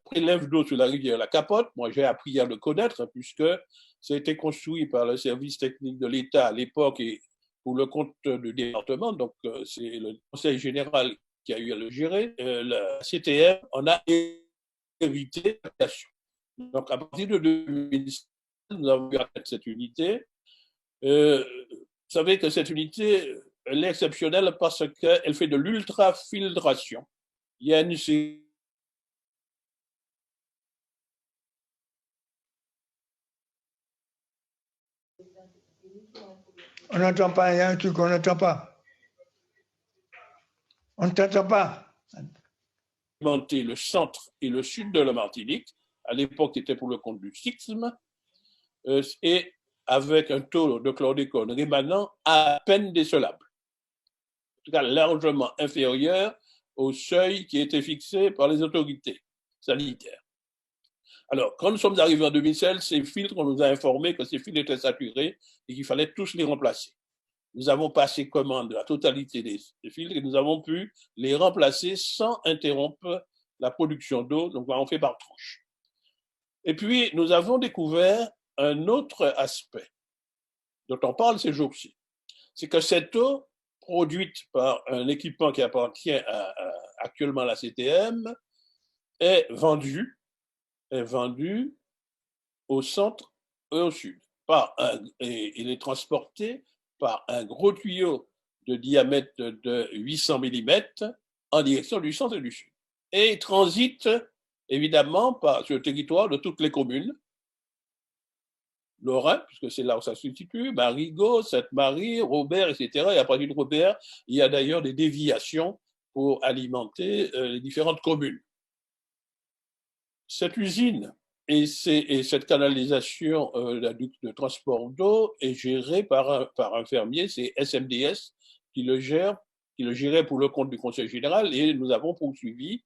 Prélève d'eau sur la rivière La Capote. Moi, j'ai appris à le connaître puisque ça a été construit par le service technique de l'État à l'époque et pour le compte du département. Donc, c'est le conseil général qui a eu à le gérer. La CTM en a hérité. Donc, à partir de 2016, nous avons eu à cette unité. Vous savez que cette unité, elle est exceptionnelle parce qu'elle fait de l'ultrafiltration. Il y a une série. On n'entend pas, il y a un truc qu'on n'entend pas. On ne t'entend pas. Le centre et le sud de la Martinique, à l'époque, c'était pour le compte du SIXM, et avec un taux de chlordécone rémanent à peine décelable. En tout cas, largement inférieur au seuil qui était fixé par les autorités sanitaires. Alors, quand nous sommes arrivés en 2016, ces filtres, on nous a informé que ces filtres étaient saturés et qu'il fallait tous les remplacer. Nous avons passé commande de la totalité des filtres et nous avons pu les remplacer sans interrompre la production d'eau, donc on fait par tranche. Et puis, nous avons découvert un autre aspect dont on parle ces jours-ci. C'est que cette eau, produite par un équipement qui appartient actuellement à la CTM, est vendue au centre et au sud. Et il est transporté par un gros tuyau de diamètre de 800 mm en direction du centre et du sud. Et il transite évidemment sur le territoire de toutes les communes, Lorrain, puisque c'est là où ça se situe, Marigot, Sainte-Marie, Robert, etc. Et à partir de Robert, il y a d'ailleurs des déviations pour alimenter les différentes communes. Cette usine et cette canalisation de transport d'eau est gérée par un fermier, c'est SMDS, qui le gérait pour le compte du Conseil général, et nous avons poursuivi,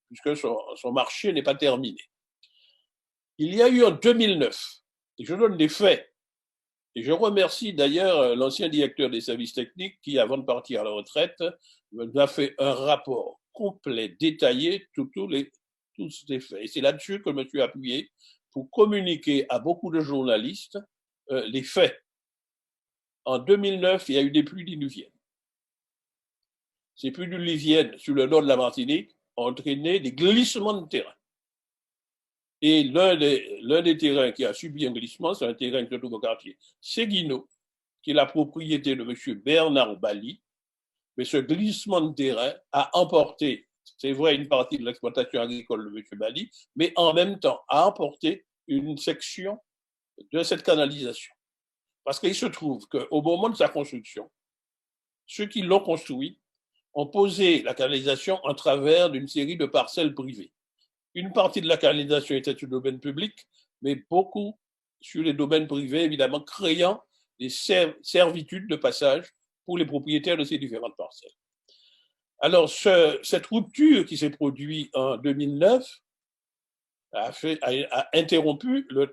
puisque son marché n'est pas terminé. Il y a eu en 2009, et je donne des faits, et je remercie d'ailleurs l'ancien directeur des services techniques qui, avant de partir à la retraite, nous a fait un rapport complet, détaillé, tous ces faits. Et c'est là-dessus que je me suis appuyé pour communiquer à beaucoup de journalistes les faits. En 2009, il y a eu des pluies diluviennes. Ces pluies diluviennes sur le nord de la Martinique ont entraîné des glissements de terrain. Et l'un des terrains qui a subi un glissement, c'est un terrain qui se trouve au quartier Séguino, qui est la propriété de M. Bernard Bali. Mais ce glissement de terrain a emporté, c'est vrai, une partie de l'exploitation agricole de M. Bali, mais en même temps a emporté une section de cette canalisation. Parce qu'il se trouve qu'au moment de sa construction, ceux qui l'ont construit ont posé la canalisation en travers d'une série de parcelles privées. Une partie de la canalisation était sur le domaine public, mais beaucoup sur les domaines privés, évidemment, créant des servitudes de passage pour les propriétaires de ces différentes parcelles. Alors, cette rupture qui s'est produite en 2009 a interrompu le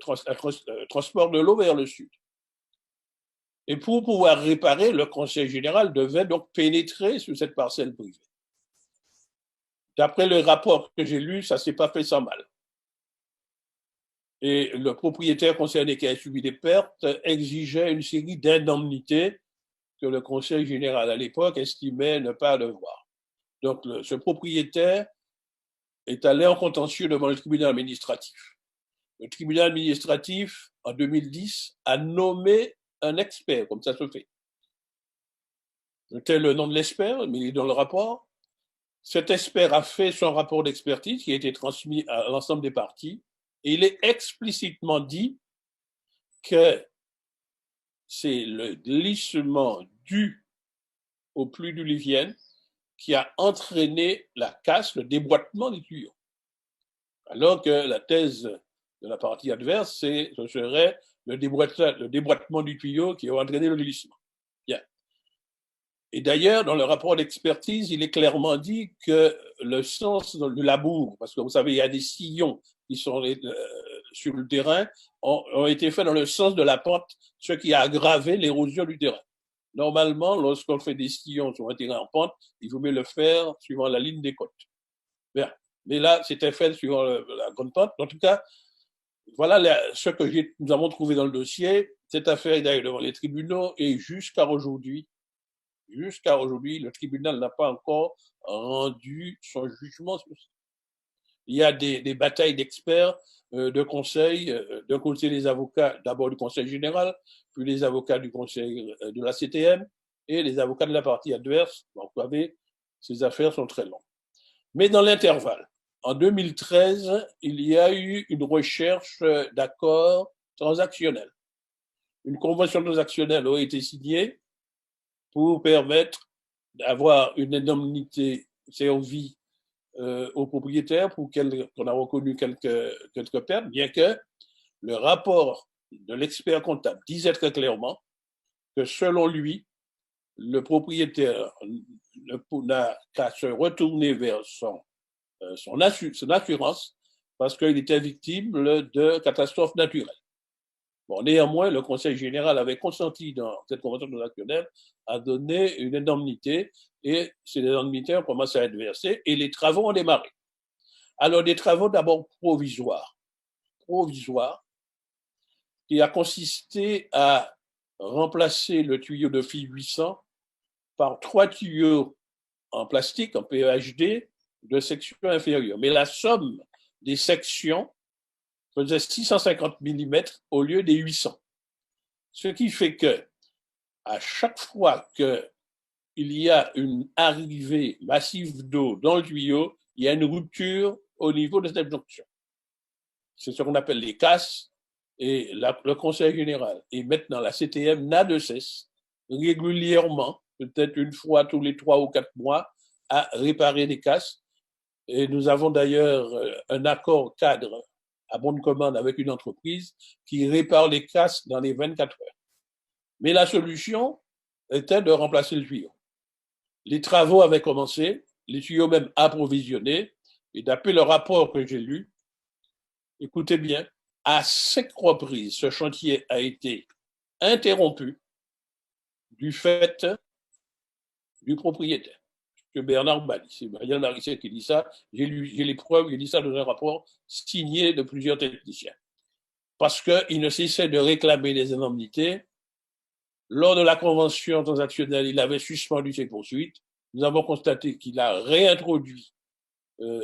transport de l'eau vers le sud. Et pour pouvoir réparer, le Conseil général devait donc pénétrer sur cette parcelle privée. D'après le rapport que j'ai lu, ça ne s'est pas fait sans mal. Et le propriétaire concerné qui a subi des pertes exigeait une série d'indemnités que le Conseil général à l'époque estimait ne pas devoir. Donc, ce propriétaire est allé en contentieux devant le tribunal administratif. Le tribunal administratif, en 2010, a nommé un expert, comme ça se fait. C'était le nom de l'expert, mais il est dans le rapport. Cet expert a fait son rapport d'expertise qui a été transmis à l'ensemble des parties et il est explicitement dit que c'est le glissement dû aux pluies diluviennes qui a entraîné la casse, le déboîtement des tuyaux. Alors que la thèse de la partie adverse, ce serait le déboîtement du tuyau qui a entraîné le glissement. Bien. Et d'ailleurs, dans le rapport d'expertise, il est clairement dit que le sens du labour, parce que vous savez, il y a des sillons qui sont sur le terrain, ont été faits dans le sens de la pente, ce qui a aggravé l'érosion du terrain. Normalement, lorsqu'on fait des sillons sur un terrain en pente, il vaut mieux le faire suivant la ligne des côtes. Bien. Mais là, c'était fait suivant la grande pente. En tout cas, voilà ce que nous avons trouvé dans le dossier. Cette affaire est d'ailleurs devant les tribunaux et jusqu'à aujourd'hui, le tribunal n'a pas encore rendu son jugement sur ça. Il y a des batailles d'experts, de conseils, d'un côté les avocats d'abord du Conseil général, puis les avocats du Conseil de la CTM et les avocats de la partie adverse. Donc, vous savez, ces affaires sont très longues. Mais dans l'intervalle, en 2013, il y a eu une recherche d'accord transactionnel. Une convention transactionnelle a été signée pour permettre d'avoir une indemnité servie aux propriétaires pour qu'on a reconnu quelques pertes, bien que le rapport de l'expert comptable disait très clairement que selon lui, le propriétaire n'a qu'à se retourner vers son assurance parce qu'il était victime de catastrophes naturelles. Bon, néanmoins, le Conseil général avait consenti dans cette convention transactionnelle à donner une indemnité et ces indemnités ont commencé à être versées et les travaux ont démarré. Alors, des travaux d'abord provisoires qui a consisté à remplacer le tuyau de fil 800 par 3 tuyaux en plastique, en PEHD, de section inférieure. Mais la somme des sections faisait 650 mm au lieu des 800. Ce qui fait que, à chaque fois qu'il y a une arrivée massive d'eau dans le tuyau, il y a une rupture au niveau de cette jonction. C'est ce qu'on appelle les casses et le Conseil général. Et maintenant, la CTM n'a de cesse, régulièrement, peut-être une fois tous les 3 ou 4 mois, à réparer les casses. Et nous avons d'ailleurs un accord cadre à bonne commande avec une entreprise qui répare les casses dans les 24 heures. Mais la solution était de remplacer le tuyau. Les travaux avaient commencé, les tuyaux même approvisionnés, et d'après le rapport que j'ai lu, écoutez bien, à 5 reprises, ce chantier a été interrompu du fait du propriétaire. M. Bernard Bali, c'est Marianne Marisset qui dit ça, j'ai les preuves, il dit ça dans un rapport signé de plusieurs techniciens. Parce qu'il ne cessait de réclamer des indemnités. Lors de la convention transactionnelle, il avait suspendu ses poursuites. Nous avons constaté qu'il a réintroduit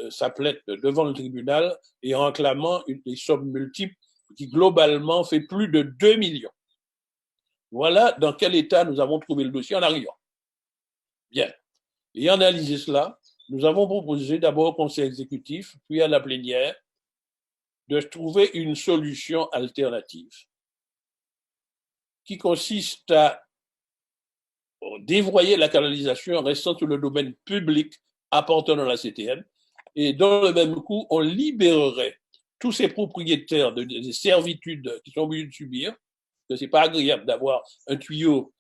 sa plainte devant le tribunal et en réclamant des sommes multiples qui globalement fait plus de 2 millions. Voilà dans quel état nous avons trouvé le dossier en arrivant. Bien. Ayant analysé cela, nous avons proposé d'abord au Conseil exécutif, puis à la plénière, de trouver une solution alternative qui consiste à dévoyer la canalisation restant sous le domaine public appartenant à la CTM, et dans le même coup, on libérerait tous ces propriétaires des servitudes qui sont obligés de subir, que c'est pas agréable d'avoir un tuyau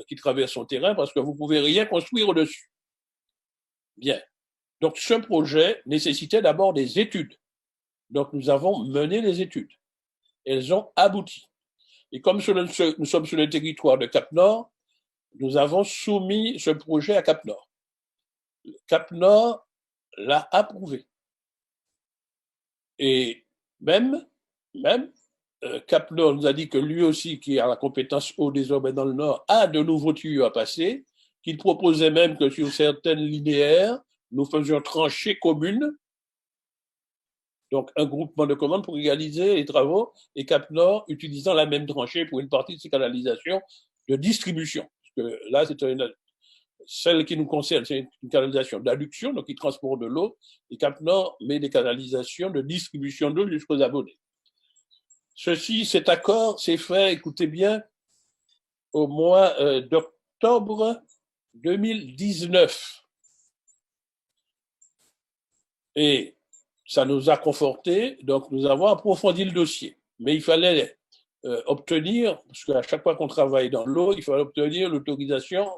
qui traverse son terrain parce que vous pouvez rien construire au-dessus. Bien. Donc, ce projet nécessitait d'abord des études. Donc, nous avons mené les études. Elles ont abouti. Et comme nous sommes sur le territoire de Cap-Nord, nous avons soumis ce projet à Cap-Nord. Cap-Nord l'a approuvé. Et même Cap-Nord nous a dit que lui aussi, qui a la compétence eau désormais dans le Nord, a de nouveaux tuyaux à passer, qu'il proposait même que sur certaines linéaires, nous faisions tranchées communes, donc un groupement de commandes pour réaliser les travaux, et Cap-Nord utilisant la même tranchée pour une partie de ces canalisations de distribution. Parce que là, c'est celle qui nous concerne, c'est une canalisation d'adduction, donc qui transporte de l'eau, et Cap-Nord met des canalisations de distribution d'eau jusqu'aux abonnés. Cet accord s'est fait, écoutez bien, au mois d'octobre 2019. Et ça nous a conforté, donc nous avons approfondi le dossier. Mais il fallait obtenir, parce qu'à chaque fois qu'on travaille dans l'eau, il fallait obtenir l'autorisation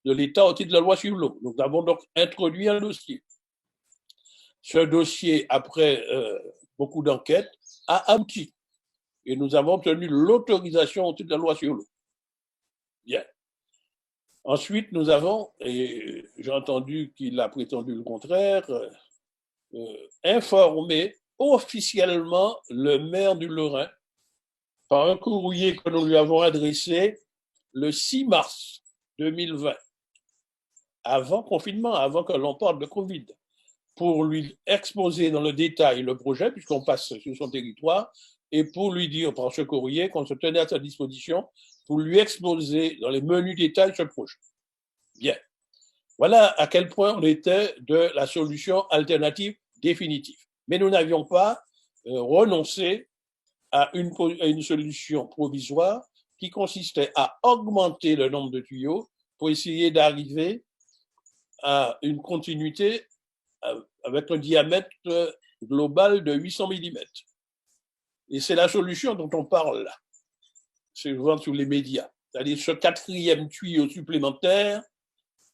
de l'État au titre de la loi sur l'eau. Nous avons donc introduit un dossier. Ce dossier, après beaucoup d'enquêtes, a abouti. Et nous avons obtenu l'autorisation au titre de la loi sur l'eau. Bien. Ensuite, nous avons, et j'ai entendu qu'il a prétendu le contraire, informé officiellement le maire du Lorrain par un courrier que nous lui avons adressé le 6 mars 2020, avant confinement, avant que l'on parle de Covid, pour lui exposer dans le détail le projet, puisqu'on passe sur son territoire, et pour lui dire par ce courrier qu'on se tenait à sa disposition pour lui exposer dans les menus détails ce projet. Bien. Voilà à quel point on était de la solution alternative définitive. Mais nous n'avions pas renoncé à une solution provisoire qui consistait à augmenter le nombre de tuyaux pour essayer d'arriver à une continuité avec un diamètre global de 800 mm. Et c'est la solution dont on parle là, c'est souvent sur les médias. C'est-à-dire ce 4e tuyau supplémentaire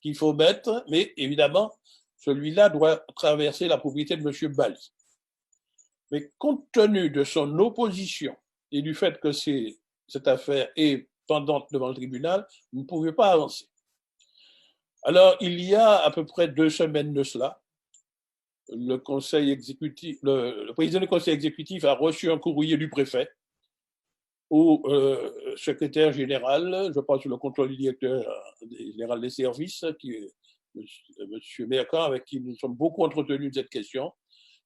qu'il faut mettre, mais évidemment, celui-là doit traverser la propriété de M. Bali. Mais compte tenu de son opposition et du fait que cette affaire est pendante devant le tribunal, vous ne pouvez pas avancer. Alors, il y a à peu près 2 semaines de cela, le président du conseil exécutif a reçu un courrier du préfet au secrétaire général, je pense le contrôle du directeur général des services, M. Mercant, avec qui nous sommes beaucoup entretenus de cette question,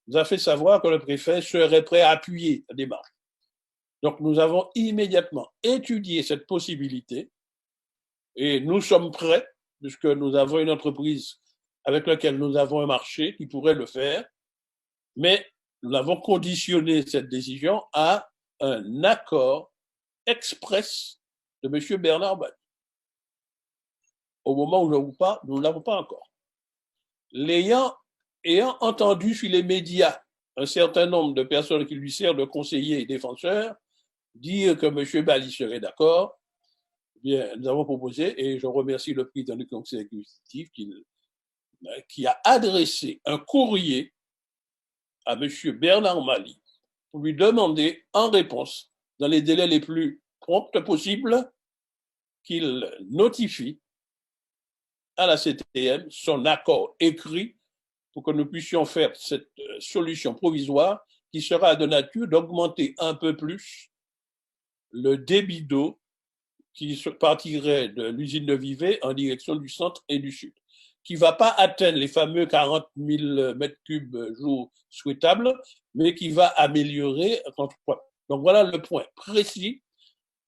nous a fait savoir que le préfet serait prêt à appuyer la démarche. Donc, nous avons immédiatement étudié cette possibilité et nous sommes prêts, puisque nous avons une entreprise avec laquelle nous avons un marché qui pourrait le faire, mais nous avons conditionné cette décision à un accord express de M. Bernard Badi. Au moment où je vous parle, nous ne l'avons pas encore. Ayant entendu sur les médias un certain nombre de personnes qui lui servent de conseillers et défenseurs dire que M. Badi serait d'accord, bien, nous avons proposé, et je remercie le président du conseil exécutif qui a adressé un courrier à M. Bernard Mali pour lui demander en réponse, dans les délais les plus prompts possibles, qu'il notifie à la CTM son accord écrit pour que nous puissions faire cette solution provisoire qui sera de nature d'augmenter un peu plus le débit d'eau qui partirait de l'usine de Vevey en direction du centre et du sud, qui ne va pas atteindre les fameux 40 000 mètres cubes jour souhaitables, mais qui va améliorer. Donc voilà le point précis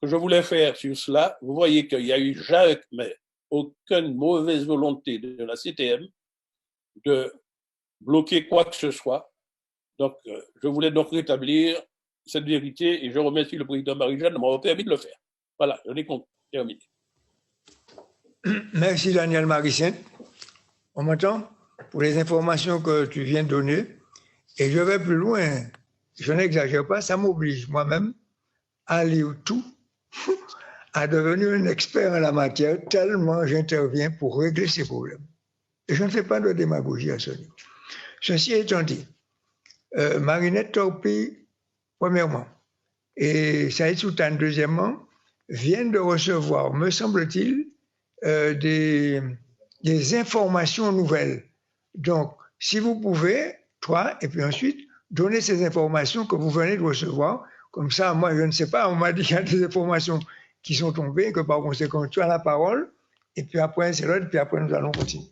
que je voulais faire sur cela. Vous voyez qu'il n'y a eu jamais aucune mauvaise volonté de la CTM de bloquer quoi que ce soit. Donc, je voulais donc rétablir cette vérité et je remercie le président Marie-Jeanne de m'avoir permis de le faire. Voilà, je l'ai terminé. Merci Daniel Maricin. On m'entend pour les informations que tu viens de donner. Et je vais plus loin. Je n'exagère pas, ça m'oblige moi-même à lire tout, à devenir un expert en la matière, tellement j'interviens pour régler ces problèmes. Et je ne fais pas de démagogie à ce niveau. Ceci étant dit, Marinette Torpille, premièrement, et Saïd Soutan, deuxièmement, viennent de recevoir, me semble-t-il, des informations nouvelles. Donc, si vous pouvez, toi, et puis ensuite, donner ces informations que vous venez de recevoir, comme ça, moi, je ne sais pas, on m'a dit qu'il y a des informations qui sont tombées, que par conséquent, tu as la parole, et puis après, c'est l'autre, puis après, nous allons continuer.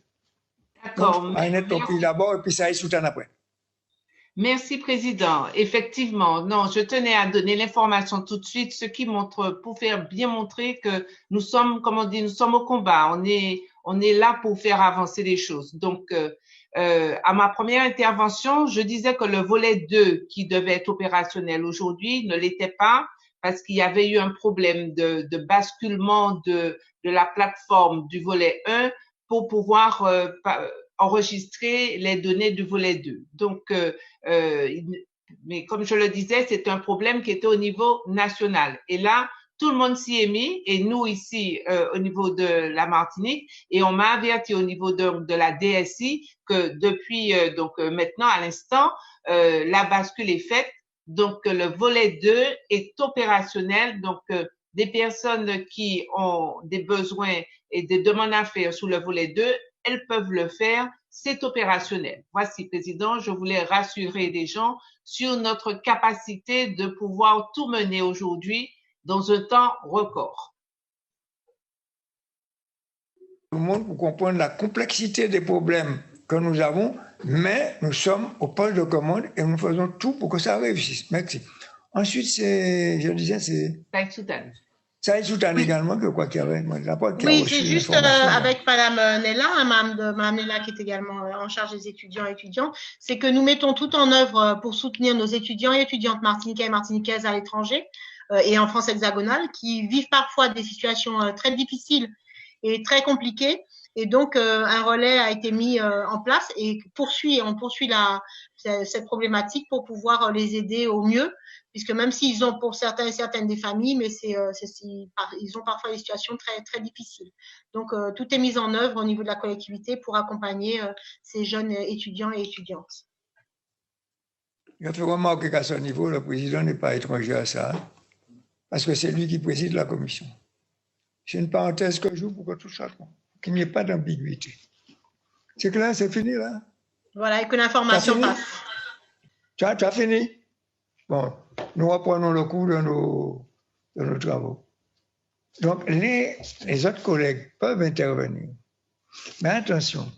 D'accord. Marinette Torpille d'abord, et puis Saïd Soutan après. Merci, Président. Effectivement, non, je tenais à donner l'information tout de suite, ce qui montre, pour faire bien montrer que nous sommes, comme on dit, nous sommes au combat. On est là pour faire avancer les choses. Donc, à ma première intervention, je disais que le volet 2 qui devait être opérationnel aujourd'hui ne l'était pas parce qu'il y avait eu un problème de basculement de la plateforme du volet 1 pour pouvoir enregistrer les données du volet 2. Donc, mais comme je le disais, c'est un problème qui était au niveau national. Et là, tout le monde s'y est mis, et nous ici, au niveau de la Martinique, et on m'a averti au niveau de la DSI que depuis, maintenant, à l'instant, la bascule est faite. Donc, le volet 2 est opérationnel. Donc, des personnes qui ont des besoins et des demandes à faire sous le volet 2, elles peuvent le faire, c'est opérationnel. Voici, Président, je voulais rassurer les gens sur notre capacité de pouvoir tout mener aujourd'hui dans un temps record. Tout le monde pour comprendre la complexité des problèmes que nous avons, mais nous sommes au poste de commande et nous faisons tout pour que ça réussisse. Merci. Ensuite, je disais, c'est Saïd Soutan. Saïd Soutan également, que quoi qu'il y avait. Oui, c'est juste avec Madame Nella, Madame Nella qui est également en charge des étudiants et étudiantes, c'est que nous mettons tout en œuvre pour soutenir nos étudiants et étudiantes martiniquais et martiniquaises à l'étranger et en France hexagonale qui vivent parfois des situations très difficiles et très compliquées. Et donc, un relais a été mis en place et on poursuit cette problématique pour pouvoir les aider au mieux, puisque même s'ils ont pour certains et certaines des familles, mais ils ont parfois des situations très, très difficiles. Donc, tout est mis en œuvre au niveau de la collectivité pour accompagner ces jeunes étudiants et étudiantes. Je fais remarquer qu'à ce niveau, le président n'est pas étranger à ça, parce que c'est lui qui préside la commission. C'est une parenthèse que je joue pour que tout ça, qu'il n'y ait pas d'ambiguïté. C'est clair, c'est fini là? Voilà, et que l'information passe. Tu as fini? Bon, nous reprenons le cours de de nos travaux. Donc, les autres collègues peuvent intervenir. Mais attention,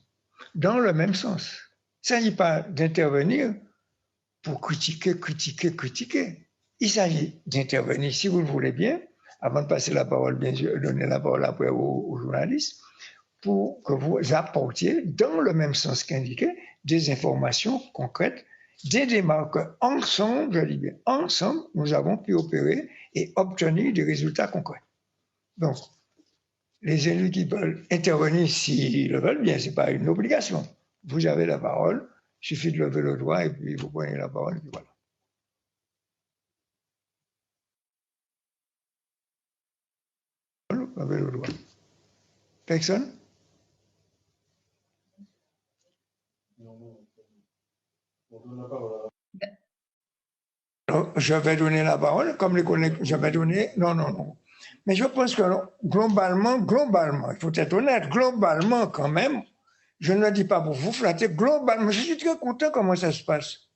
dans le même sens. Il ne s'agit pas d'intervenir pour critiquer. Il s'agit d'intervenir, si vous le voulez bien, avant de passer la parole, bien sûr, donner la parole après aux journalistes, pour que vous apportiez, dans le même sens qu'indiqué, des informations concrètes, des démarches qu'ensemble, je dis bien, ensemble, nous avons pu opérer et obtenir des résultats concrets. Donc, les élus qui veulent intervenir, s'ils le veulent bien, ce n'est pas une obligation. Vous avez la parole, il suffit de lever le doigt et puis vous prenez la parole, et puis voilà. Levez le doigt. Personne? Alors, je vais donner la parole, comme les collègues, je vais donner. Non. Mais je pense que globalement, il faut être honnête, globalement quand même, je ne le dis pas pour vous flatter, globalement, je suis très content comment ça se passe.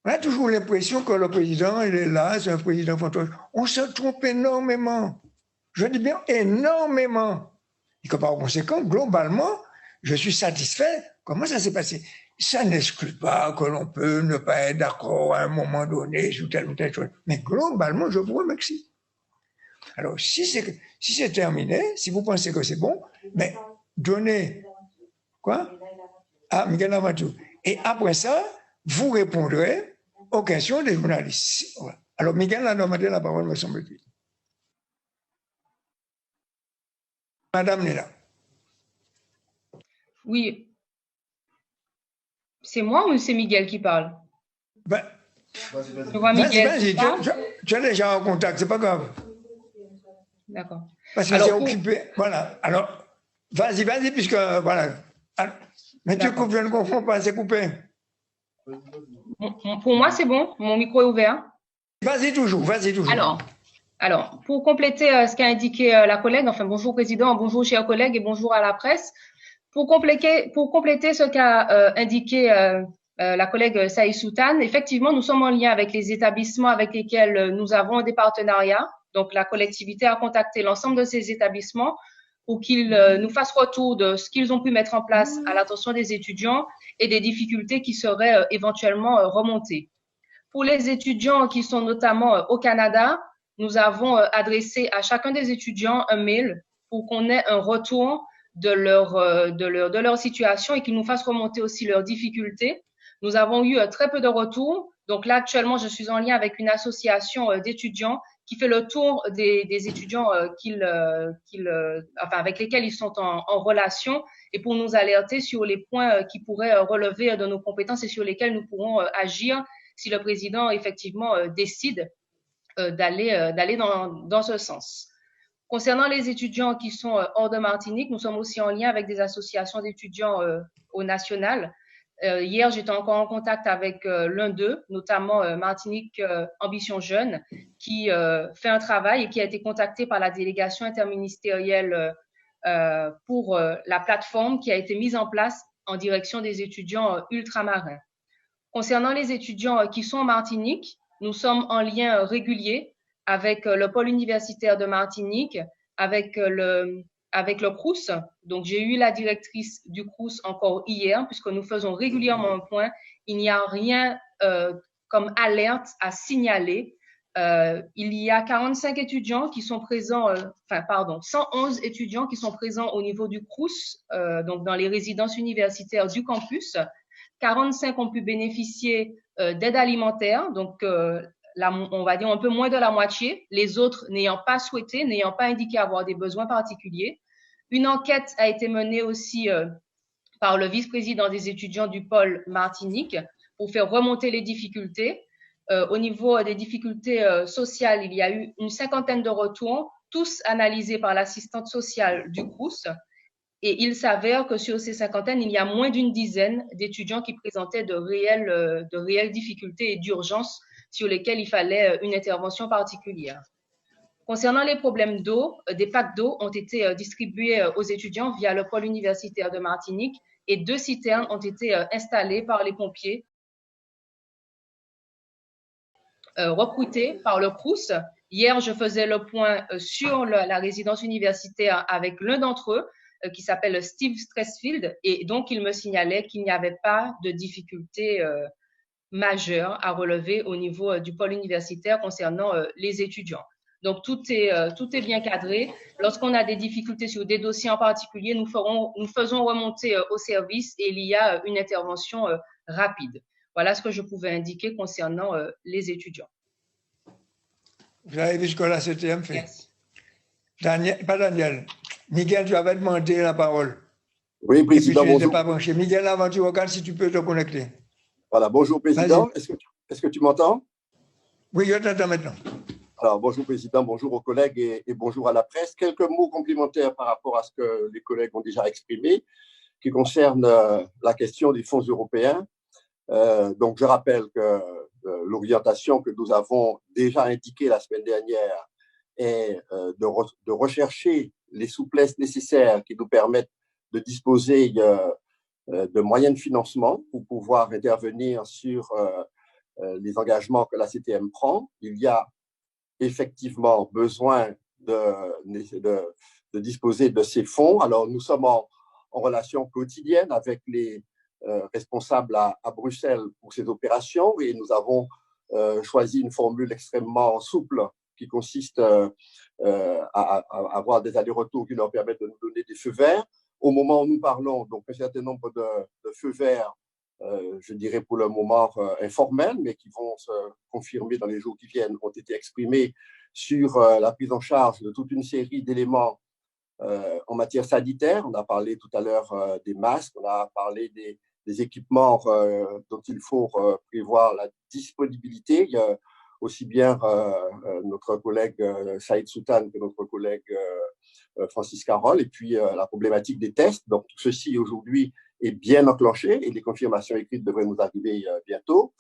On a toujours l'impression que le président, il est là, c'est un président fantoche. On se trompe énormément. Je dis bien énormément. Et que par conséquent, globalement, je suis satisfait. Comment ça s'est passé? Ça n'exclut pas que l'on peut ne pas être d'accord à un moment donné sur telle ou telle chose. Mais globalement, je vous remercie. Alors, si c'est terminé, si vous pensez que c'est bon, mais donnez. Quoi? Ah, Miguel Amadou. Et après ça, vous répondrez aux questions des journalistes. Voilà. Alors, Miguel a demandé la parole, me semble-t-il. Madame Nela. Oui. C'est moi ou c'est Miguel qui parle? Ben, je vois Miguel. Vas-y, tu es déjà en contact, c'est pas grave. D'accord. Parce que c'est occupé. Voilà. Alors, vas-y, puisque, voilà. Alors, mais tu coupes, je ne comprends pas, c'est coupé. Pour moi, c'est bon. Mon micro est ouvert. Vas-y toujours. Alors, pour compléter ce qu'a indiqué la collègue, enfin, bonjour Président, bonjour chers collègues et bonjour à la presse. Pour compléter ce qu'a indiqué la collègue Saïd Soutane, effectivement, nous sommes en lien avec les établissements avec lesquels nous avons des partenariats. Donc, la collectivité a contacté l'ensemble de ces établissements pour qu'ils nous fassent retour de ce qu'ils ont pu mettre en place à l'attention des étudiants et des difficultés qui seraient éventuellement remontées. Pour les étudiants qui sont notamment au Canada, nous avons adressé à chacun des étudiants un mail pour qu'on ait un retour de leur situation et qu'ils nous fassent remonter aussi leurs difficultés. Nous avons eu très peu de retours. Donc là, actuellement, je suis en lien avec une association d'étudiants qui fait le tour des étudiants avec lesquels ils sont en relation et pour nous alerter sur les points qui pourraient relever de nos compétences et sur lesquels nous pourrons agir si le président effectivement décide d'aller dans ce sens. Concernant les étudiants qui sont hors de Martinique, nous sommes aussi en lien avec des associations d'étudiants au national. Hier, j'étais encore en contact avec l'un d'eux, notamment Martinique Ambition Jeune, qui fait un travail et qui a été contacté par la délégation interministérielle pour la plateforme qui a été mise en place en direction des étudiants ultramarins. Concernant les étudiants qui sont en Martinique, nous sommes en lien régulier avec le pôle universitaire de Martinique, avec le CRUS. Donc, j'ai eu la directrice du CRUS encore hier, puisque nous faisons régulièrement un point. Il n'y a rien comme alerte à signaler. Il y a 45 étudiants qui sont présents, 111 étudiants qui sont présents au niveau du CRUS, donc dans les résidences universitaires du campus. 45 ont pu bénéficier d'aide alimentaire, donc on va dire un peu moins de la moitié, les autres n'ayant pas souhaité, n'ayant pas indiqué avoir des besoins particuliers. Une enquête a été menée aussi par le vice-président des étudiants du pôle Martinique pour faire remonter les difficultés. Au niveau des difficultés sociales, il y a eu une 50aine de retours, tous analysés par l'assistante sociale du CRUS. Et il s'avère que sur ces 50aines, il y a moins d'une dizaine d'étudiants qui présentaient de réelles difficultés et d'urgences sur lesquelles il fallait une intervention particulière. Concernant les problèmes d'eau, des packs d'eau ont été distribués aux étudiants via le pôle universitaire de Martinique et 2 citernes ont été installées par les pompiers recrutés par le Crous. Hier, je faisais le point sur la résidence universitaire avec l'un d'entre eux, qui s'appelle Steve Stressfield, et donc il me signalait qu'il n'y avait pas de difficultés majeures à relever au niveau du pôle universitaire concernant les étudiants. Donc tout est bien cadré. Lorsqu'on a des difficultés sur des dossiers en particulier, nous faisons remonter au service et il y a une intervention rapide. Voilà ce que je pouvais indiquer concernant les étudiants. Vous avez vu ce que la CTM fait? Merci. Pas Daniel. Miguel, tu avais demandé la parole. Oui, Président, et puis, tu bonjour. Pas branché. Miguel, avant tu regardes si tu peux te connecter. Voilà, bonjour, Président. Est-ce que tu m'entends? Oui, je t'entends maintenant. Alors, bonjour, Président, bonjour aux collègues et bonjour à la presse. Quelques mots complémentaires par rapport à ce que les collègues ont déjà exprimé, qui concerne la question des fonds européens. Donc, je rappelle que l'orientation que nous avons déjà indiquée la semaine dernière est de rechercher les souplesses nécessaires qui nous permettent de disposer de moyens de financement pour pouvoir intervenir sur les engagements que la CTM prend. Il y a effectivement besoin de disposer de ces fonds. Alors, nous sommes en relation quotidienne avec les responsables à Bruxelles pour ces opérations et nous avons choisi une formule extrêmement souple qui consiste à avoir des allers-retours qui leur permettent de nous donner des feux verts. Au moment où nous parlons, donc un certain nombre de feux verts, je dirais pour le moment informels, mais qui vont se confirmer dans les jours qui viennent, ont été exprimés sur la prise en charge de toute une série d'éléments en matière sanitaire. On a parlé tout à l'heure des masques, on a parlé des équipements dont il faut prévoir la disponibilité. Il y a aussi bien notre collègue Saïd Soutan que notre collègue Francis Carole, et puis la problématique des tests. Donc, tout ceci aujourd'hui est bien enclenché et les confirmations écrites devraient nous arriver bientôt.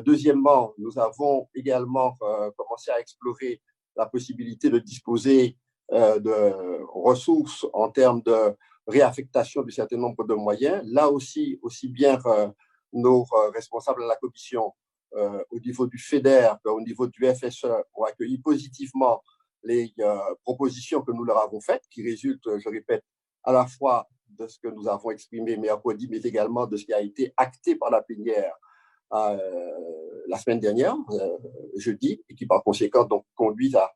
Deuxièmement, nous avons également commencé à explorer la possibilité de disposer de ressources en termes de réaffectation d'un certain nombre de moyens. Là aussi bien nos responsables à la commission au niveau du FEDER, au niveau du FSE, ont accueilli positivement les propositions que nous leur avons faites, qui résultent, je répète, à la fois de ce que nous avons exprimé mercredi, mais également de ce qui a été acté par la plénière la semaine dernière, jeudi, et qui par conséquent donc conduit à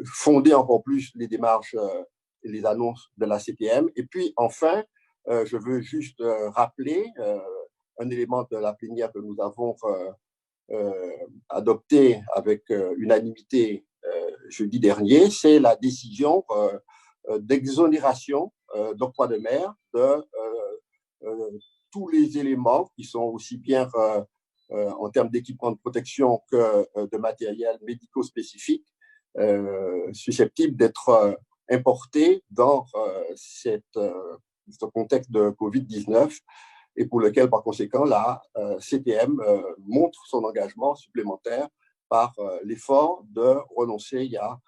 fonder encore plus les démarches et les annonces de la CTM. Et puis enfin, je veux juste rappeler un élément de la plénière que nous avons adopté avec unanimité jeudi dernier, c'est la décision d'exonération d'octroi de mer de tous les éléments qui sont aussi bien en termes d'équipements de protection que de matériel médico-spécifique susceptibles d'être importés dans ce contexte de Covid-19 et pour lequel, par conséquent, la CTM montre son engagement supplémentaire par l'effort de renoncer à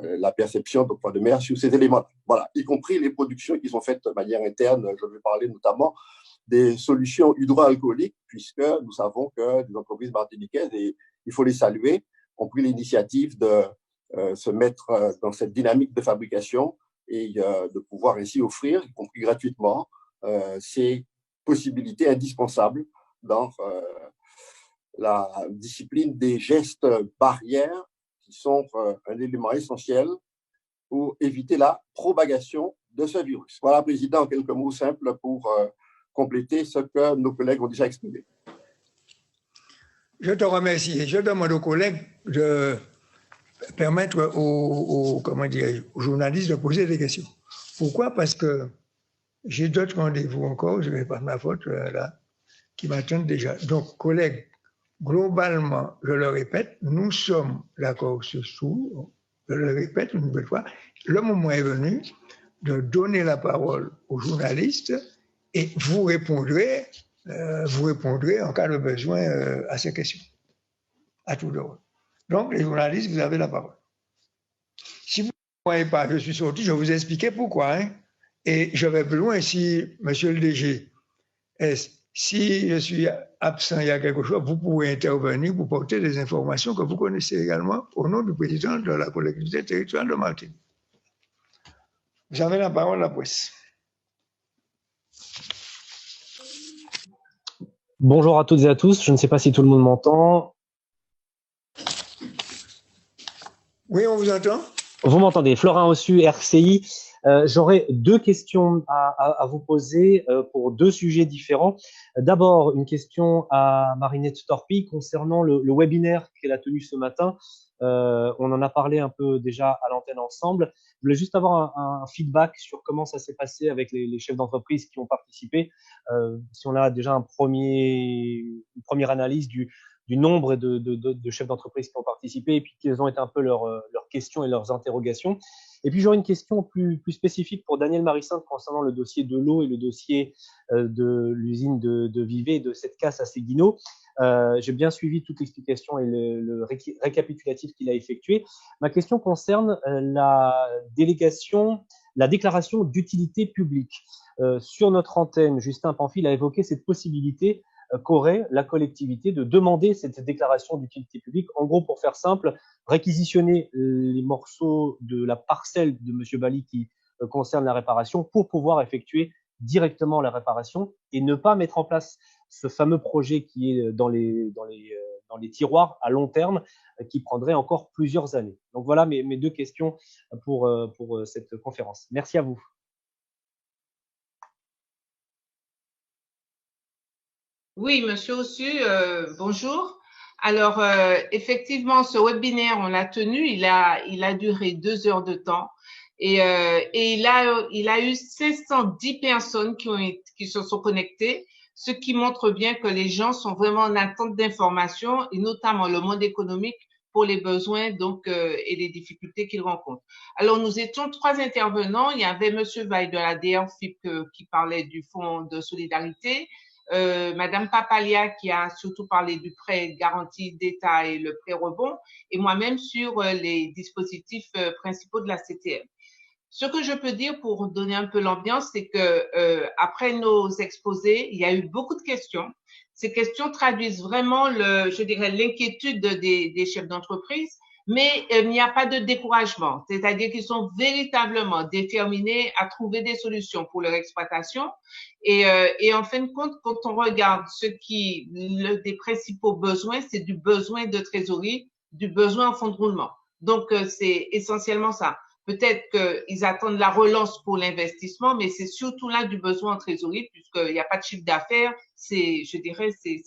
la perception d'octroi de mer sur ces éléments. Voilà, y compris les productions qui sont faites de manière interne. Je vais parler notamment des solutions hydroalcooliques, puisque nous savons que des entreprises martiniquaises, et il faut les saluer, ont pris l'initiative de se mettre dans cette dynamique de fabrication et de pouvoir ainsi offrir, y compris gratuitement, ces possibilités indispensables dans la discipline des gestes barrières qui sont un élément essentiel pour éviter la propagation de ce virus. Voilà, Président, quelques mots simples pour compléter ce que nos collègues ont déjà exprimé. Je te remercie. Je demande aux collègues de permettre aux journalistes de poser des questions. Pourquoi? Parce que j'ai d'autres rendez-vous encore, je ne vais pas ma faute là, qui m'attendent déjà. Donc, collègues, globalement, je le répète, nous sommes d'accord sur tout. Je le répète une nouvelle fois, le moment est venu de donner la parole aux journalistes et vous répondrez en cas de besoin à ces questions, à tout le monde. Donc, les journalistes, vous avez la parole. Si vous ne voyez pas, je suis sorti, je vais vous expliquer pourquoi. Hein, et je vais plus loin si, monsieur le DG, si je suis absent, il y a quelque chose, vous pouvez intervenir pour porter des informations que vous connaissez également au nom du président de la collectivité territoriale de Martinique. Vous avez la parole à la presse. Bonjour à toutes et à tous. Je ne sais pas si tout le monde m'entend. Oui, on vous entend. Vous m'entendez. Florin Ossu, RCI. J'aurais deux questions à vous poser pour deux sujets différents. D'abord, une question à Marinette Torpy concernant le webinaire qu'elle a tenu ce matin. On en a parlé un peu déjà à l'antenne ensemble. Je voulais juste avoir un feedback sur comment ça s'est passé avec les chefs d'entreprise qui ont participé. Si on a déjà une première analyse du nombre de chefs d'entreprise qui ont participé et puis quelles ont été un peu leurs questions et leurs interrogations. Et puis j'aurais une question plus spécifique pour Daniel Marissante concernant le dossier de l'eau et le dossier de l'usine de Vivet et de cette casse à Séguino. J'ai bien suivi toute l'explication et le récapitulatif qu'il a effectué. Ma question concerne la déclaration d'utilité publique. Sur notre antenne, Justin Pamphile a évoqué cette possibilité qu'aurait la collectivité de demander cette déclaration d'utilité publique. En gros, pour faire simple, réquisitionner les morceaux de la parcelle de M. Bali qui concerne la réparation pour pouvoir effectuer directement la réparation et ne pas mettre en place ce fameux projet qui est dans les tiroirs à long terme qui prendrait encore plusieurs années. Donc voilà mes deux questions pour cette conférence. Merci à vous. Oui, Monsieur Ossu, bonjour. Alors, effectivement, ce webinaire, on l'a tenu, il a duré 2 heures de temps et il a eu 510 personnes qui se sont connectées, ce qui montre bien que les gens sont vraiment en attente d'informations et notamment le monde économique pour les besoins donc et les difficultés qu'ils rencontrent. Alors, nous étions 3 intervenants. Il y avait Monsieur Vaille de la DRFIP qui parlait du fonds de solidarité. Madame Papalia qui a surtout parlé du prêt garantie d'État et le prêt rebond, et moi-même sur les dispositifs principaux de la CTM. Ce que je peux dire pour donner un peu l'ambiance, c'est que après nos exposés, il y a eu beaucoup de questions. Ces questions traduisent vraiment l'inquiétude des chefs d'entreprise, mais il n'y a pas de découragement. C'est-à-dire qu'ils sont véritablement déterminés à trouver des solutions pour leur exploitation. Et en fin de compte, quand on regarde des principaux besoins, c'est du besoin de trésorerie, du besoin en fonds de roulement. Donc, c'est essentiellement ça. Peut-être qu'ils attendent la relance pour l'investissement, mais c'est surtout là du besoin en trésorerie, puisqu'il n'y a pas de chiffre d'affaires, c'est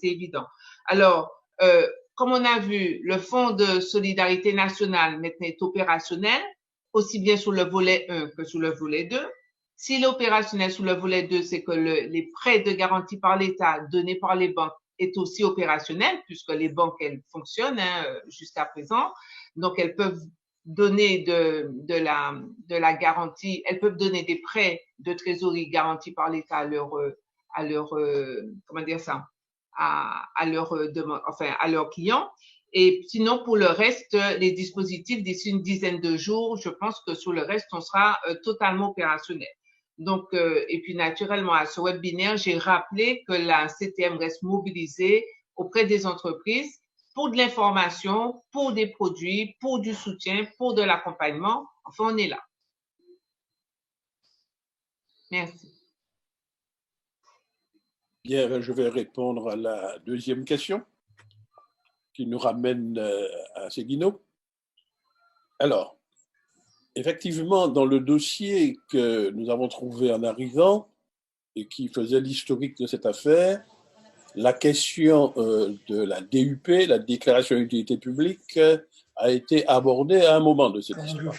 évident. Alors, comme on a vu, le Fonds de solidarité nationale maintenant est opérationnel, aussi bien sur le volet 1 que sur le volet 2. S'il est opérationnel sur le volet 2, c'est que les prêts de garantie par l'État donnés par les banques est aussi opérationnel, puisque les banques, elles fonctionnent jusqu'à présent. Donc, elles peuvent donner de la garantie, elles peuvent donner des prêts de trésorerie garantis par l'État à leurs clients. Et sinon, pour le reste, les dispositifs, d'ici une dizaine de jours, je pense que sur le reste, on sera totalement opérationnel. Donc, et puis naturellement, à ce webinaire, j'ai rappelé que la CTM reste mobilisée auprès des entreprises pour de l'information, pour des produits, pour du soutien, pour de l'accompagnement. Enfin, on est là. Merci. Bien, je vais répondre à la deuxième question qui nous ramène à Séguino. Alors, effectivement, dans le dossier que nous avons trouvé en arrivant et qui faisait l'historique de cette affaire, la question de la DUP, la déclaration d'utilité publique, a été abordée à un moment de cette histoire.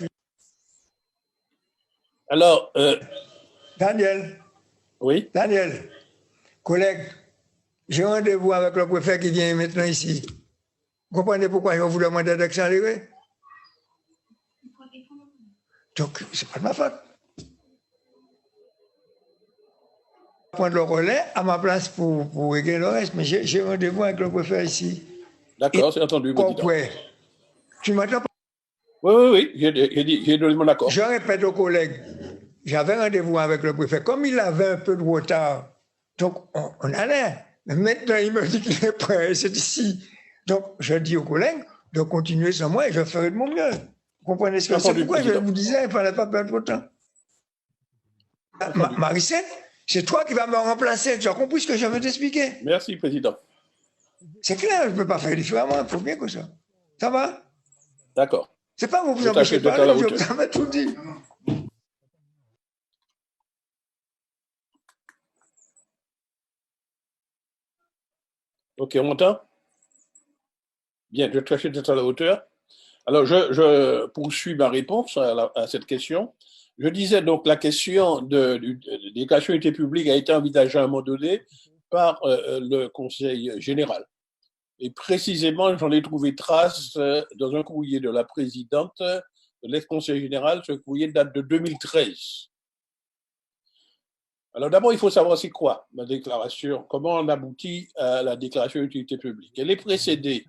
Alors, Daniel. Oui. Daniel, collègue, j'ai rendez-vous avec le préfet qui vient maintenant ici. Vous comprenez pourquoi je vous demande d'accélérer? Donc, c'est pas de ma faute. Prendre le relais à ma place pour régler le reste, mais j'ai rendez-vous avec le préfet ici. D'accord, c'est entendu. Tu m'entends pas? Oui, j'ai donné mon accord. Je répète aux collègues, j'avais rendez-vous avec le préfet. Comme il avait un peu de retard, donc on allait. Mais maintenant, il me dit qu'il est prêt, c'est ici. Donc, je dis aux collègues de continuer sans moi et je ferai de mon mieux. Vous comprenez ce que c'est? Pourquoi je vous disais, il ne fallait pas perdre votre temps. Maricette, c'est toi qui vas me remplacer. Tu as compris ce que je veux t'expliquer? Merci, Président. C'est clair, je ne peux pas faire différemment. Il faut bien que ça. Ça va? D'accord. C'est pas vous empêchez de parler, je vous avais tout dit. Ok, on m'entend? Bien, je vais tâcher d'être à la hauteur. Alors, je poursuis ma réponse à cette question. Je disais donc la question de déclaration d'utilité publique a été envisagée à un moment donné par le Conseil général. Et précisément, j'en ai trouvé trace dans un courrier de la présidente de l'ex-Conseil général. Ce courrier date de 2013. Alors d'abord, il faut savoir c'est quoi ma déclaration, comment on aboutit à la déclaration d'utilité publique. Elle est précédée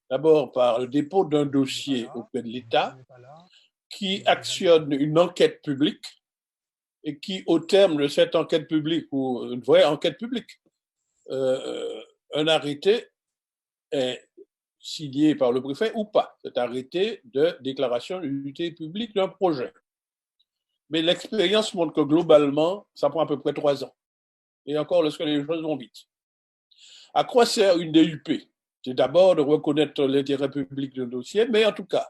d'abord par le dépôt d'un dossier auprès de l'État qui actionne une enquête publique et qui, au terme de cette enquête publique, ou une vraie enquête publique, un arrêté est signé par le préfet ou pas, cet arrêté de déclaration d'utilité publique d'un projet. Mais l'expérience montre que globalement, ça prend à peu près 3 ans. Et encore lorsque les choses vont vite. À quoi sert une DUP? C'est d'abord de reconnaître l'intérêt public d'un dossier, mais en tout cas,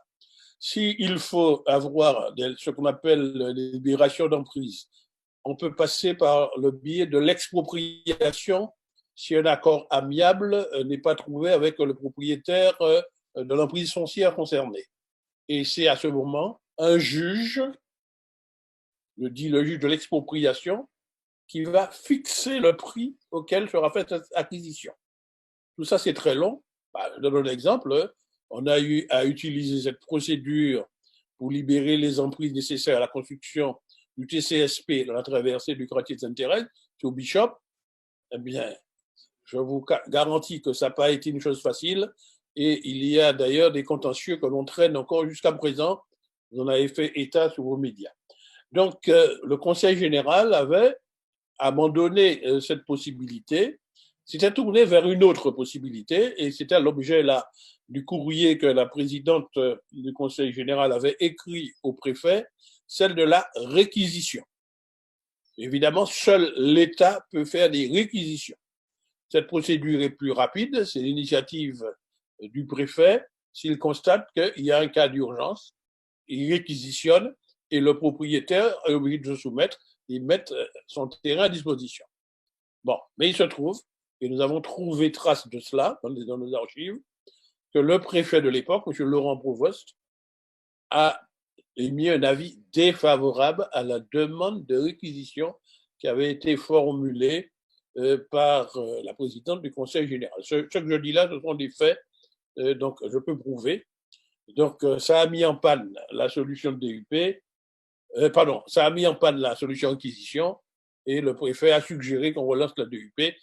s'il faut avoir ce qu'on appelle les libérations d'emprise, on peut passer par le biais de l'expropriation si un accord amiable n'est pas trouvé avec le propriétaire de l'emprise foncière concernée. Et c'est à ce moment un juge, le juge de l'expropriation, qui va fixer le prix auquel sera faite cette acquisition. Tout ça, c'est très long. Je donne un exemple. On a eu à utiliser cette procédure pour libérer les emprises nécessaires à la construction du TCSP dans la traversée du quartier de Sainte-Thérèse, au Bishop. Eh bien, je vous garantis que ça n'a pas été une chose facile. Et il y a d'ailleurs des contentieux que l'on traîne encore jusqu'à présent. Vous en avez fait état sur vos médias. Donc, le Conseil général avait abandonné cette possibilité, s'était tourné vers une autre possibilité, et c'était l'objet là du courrier que la présidente du Conseil général avait écrit au préfet, celle de la réquisition. Évidemment, seul l'État peut faire des réquisitions. Cette procédure est plus rapide, c'est l'initiative du préfet. S'il constate qu'il y a un cas d'urgence, il réquisitionne et le propriétaire est obligé de se soumettre et mettre son terrain à disposition. Bon, mais il se trouve, et nous avons trouvé trace de cela dans nos archives, que le préfet de l'époque, M. Laurent Provost, a émis un avis défavorable à la demande de réquisition qui avait été formulée par la présidente du Conseil général. Ce que je dis là, ce sont des faits, donc je peux prouver. Donc ça a mis en panne la solution de DUP, ça a mis en panne la solution acquisition et le préfet a suggéré qu'on relance la DUP,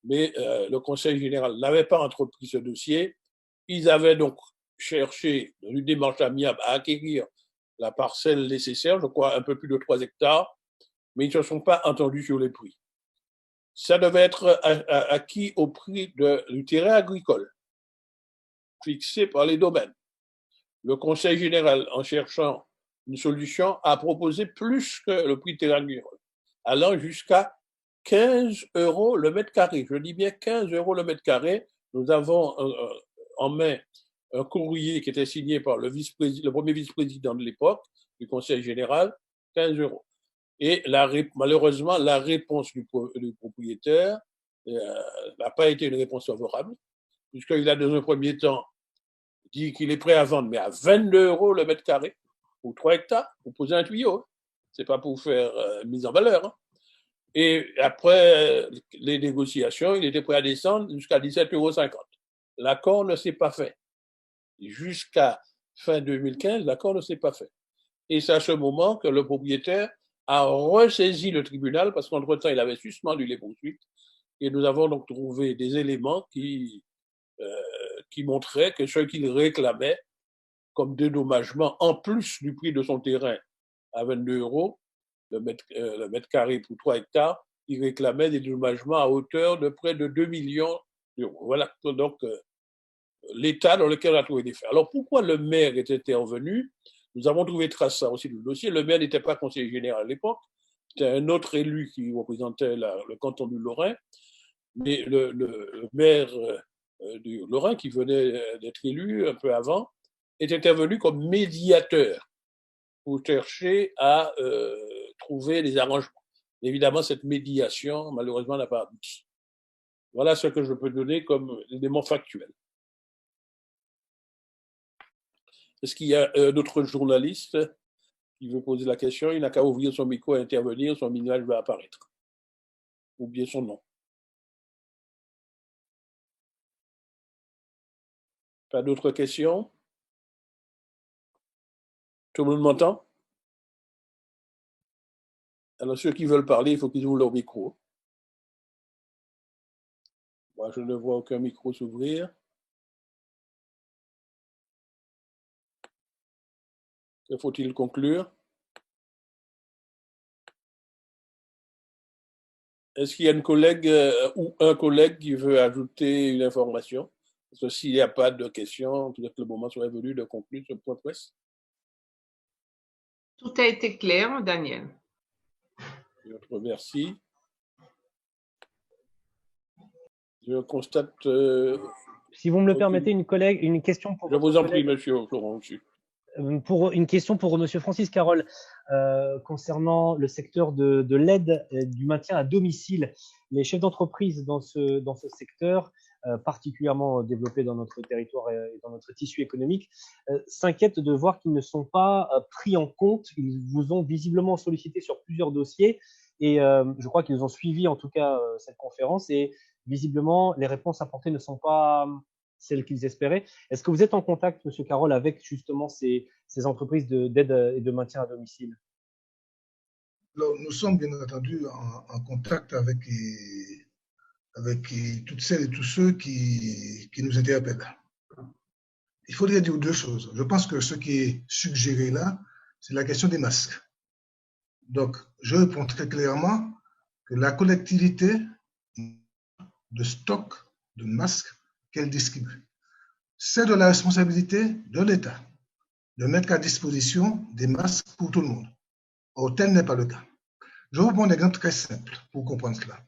mais le Conseil général n'avait pas entrepris ce dossier. Ils avaient donc cherché, dans une démarche amiable, à acquérir la parcelle nécessaire, je crois un peu plus de 3 hectares, mais ils ne se sont pas entendus sur les prix. Ça devait être acquis au prix du terrain agricole, fixé par les domaines. Le Conseil général, en cherchant une solution, a proposé plus que le prix du terrain agricole, allant jusqu'à 15 € le mètre carré. Je dis bien 15 € le mètre carré. Nous avons en main un courrier qui était signé par le premier vice-président de l'époque du Conseil général, 15 €. Et malheureusement, la réponse du propriétaire n'a pas été une réponse favorable, puisqu'il a dans un premier temps dit qu'il est prêt à vendre, mais à 22 € le mètre carré, pour 3 hectares, pour poser un tuyau. Ce n'est pas pour faire mise en valeur. Hein. Et après les négociations, il était prêt à descendre jusqu'à 17,50 €. L'accord ne s'est pas fait. Jusqu'à fin 2015, l'accord ne s'est pas fait. Et c'est à ce moment que le propriétaire a ressaisi le tribunal parce qu'entre-temps, il avait suspendu les poursuites. Et nous avons donc trouvé des éléments qui montraient que ce qu'il réclamait comme dédommagement, en plus du prix de son terrain à 22 € le mètre carré pour 3 hectares, qui réclamaient des dédommagements à hauteur de près de 2 millions d'euros. Voilà donc l'état dans lequel on a trouvé des faits. Alors pourquoi le maire est intervenu? Nous avons trouvé trace ça aussi du dossier. Le maire n'était pas conseiller général à l'époque, c'était un autre élu qui représentait le canton du Lorrain, mais le maire du Lorrain, qui venait d'être élu un peu avant, est intervenu comme médiateur pour chercher à trouver des arrangements. Évidemment, cette médiation, malheureusement, n'a pas abouti. Voilà ce que je peux donner comme élément factuel. Est-ce qu'il y a d'autres journalistes qui veut poser la question? Il n'a qu'à ouvrir son micro et intervenir, son visage va apparaître. Ou bien son nom. Pas d'autres questions? Tout le monde m'entend? Alors, ceux qui veulent parler, il faut qu'ils ouvrent leur micro. Moi, je ne vois aucun micro s'ouvrir. Que faut-il conclure? Est-ce qu'il y a une collègue ou un collègue qui veut ajouter une information? Parce que s'il n'y a pas de questions, peut-être que le moment serait venu de conclure ce point presse. Tout a été clair, Daniel. Je te remercie. Je constate. Si vous me le permettez, une question pour. Je vous en prie, monsieur Florent. Pour une question pour monsieur Francis Carole concernant le secteur de l'aide du maintien à domicile. Les chefs d'entreprise dans ce secteur, particulièrement développé dans notre territoire et dans notre tissu économique, s'inquiètent de voir qu'ils ne sont pas pris en compte. Ils vous ont visiblement sollicité sur plusieurs dossiers et je crois qu'ils ont suivi en tout cas cette conférence et visiblement les réponses apportées ne sont pas celles qu'ils espéraient. Est-ce que vous êtes en contact, monsieur Carole, avec justement ces entreprises d'aide et de maintien à domicile? Alors, nous sommes bien entendu en contact avec toutes celles et tous ceux qui nous interpellent. Il faudrait dire deux choses. Je pense que ce qui est suggéré là, c'est la question des masques. Donc, je réponds très clairement que la collectivité de stock de masques qu'elle distribue, c'est de la responsabilité de l'État de mettre à disposition des masques pour tout le monde. Or, tel n'est pas le cas. Je vous prends un exemple très simple pour comprendre cela.